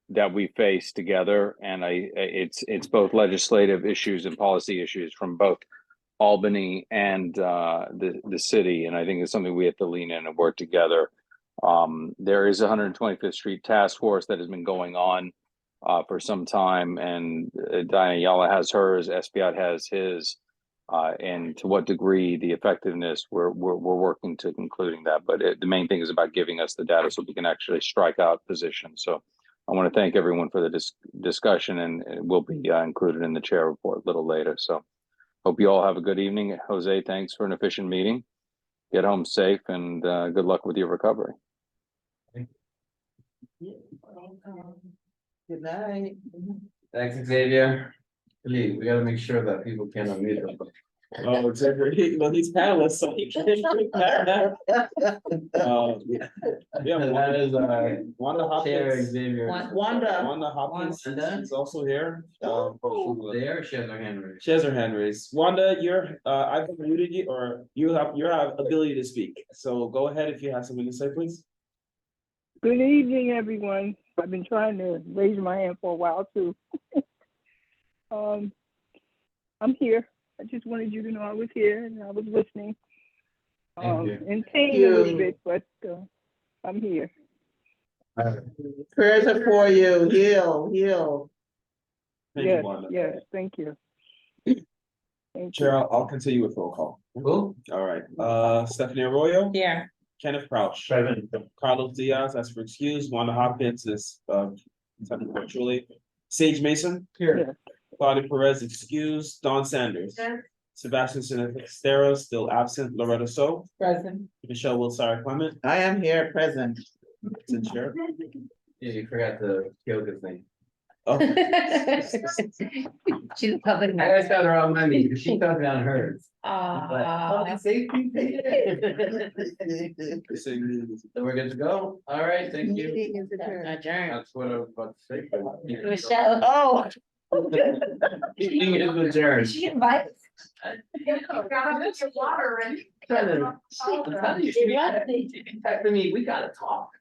that we face together, and it's both legislative issues and policy issues from both Albany and the city, and I think it's something we have to lean in and work together. There is a 125th Street task force that has been going on for some time, and Diana Yala has hers, Espiat has his, and to what degree the effectiveness, we're working to concluding that. But the main thing is about giving us the data so we can actually strike out positions. So I want to thank everyone for the discussion, and it will be included in the chair report a little later. So hope you all have a good evening. Jose, thanks for an efficient meeting. Get home safe, and good luck with your recovery. Good night. Thanks, Xavier. Lee, we gotta make sure that people can unmute them. Oh, exactly. He's panelist, so he can. That is Wanda Chair Hopkins. Xavier. Wanda. Wanda Hopkins Wanda? is also here. There, she has her hand raised. She has her hand raised. Wanda, I've muted you, or you have ability to speak. So go ahead if you have something to say, please. Good evening, everyone. I've been trying to raise my hand for a while too. I'm here. I just wanted you to know I was here and I was listening. Thank you. In pain a little bit, but I'm here. Prayers are for you. Heal. Thank you, Wanda. Yes, thank you. Thank you. Chair, I'll continue with roll call. Cool. All right. Stephanie Arroyo. Here. Kenneth Crouch. Present. Carlos Diaz, that's for excuse. Wanda Hopkins is virtually. Sage Mason. Here. Claudia Perez excused. Don Sanders. Yes. Sebastian Sinestero still absent. Loretta So. Present. Michelle Wilson Clement. I am here, present. Since chair. Yeah, you forgot the Kyoka's name. Oh, She's a public. I always got her on my meeting, because she talked on hers. Ah. Public safety. So we're good to go. All right, thank you. Meeting is adjourned. Adjourned. That's what I was about to say. Michelle. Oh. Meeting is adjourned. She invites. Gotta put your water in. Tell you, She we gotta talk.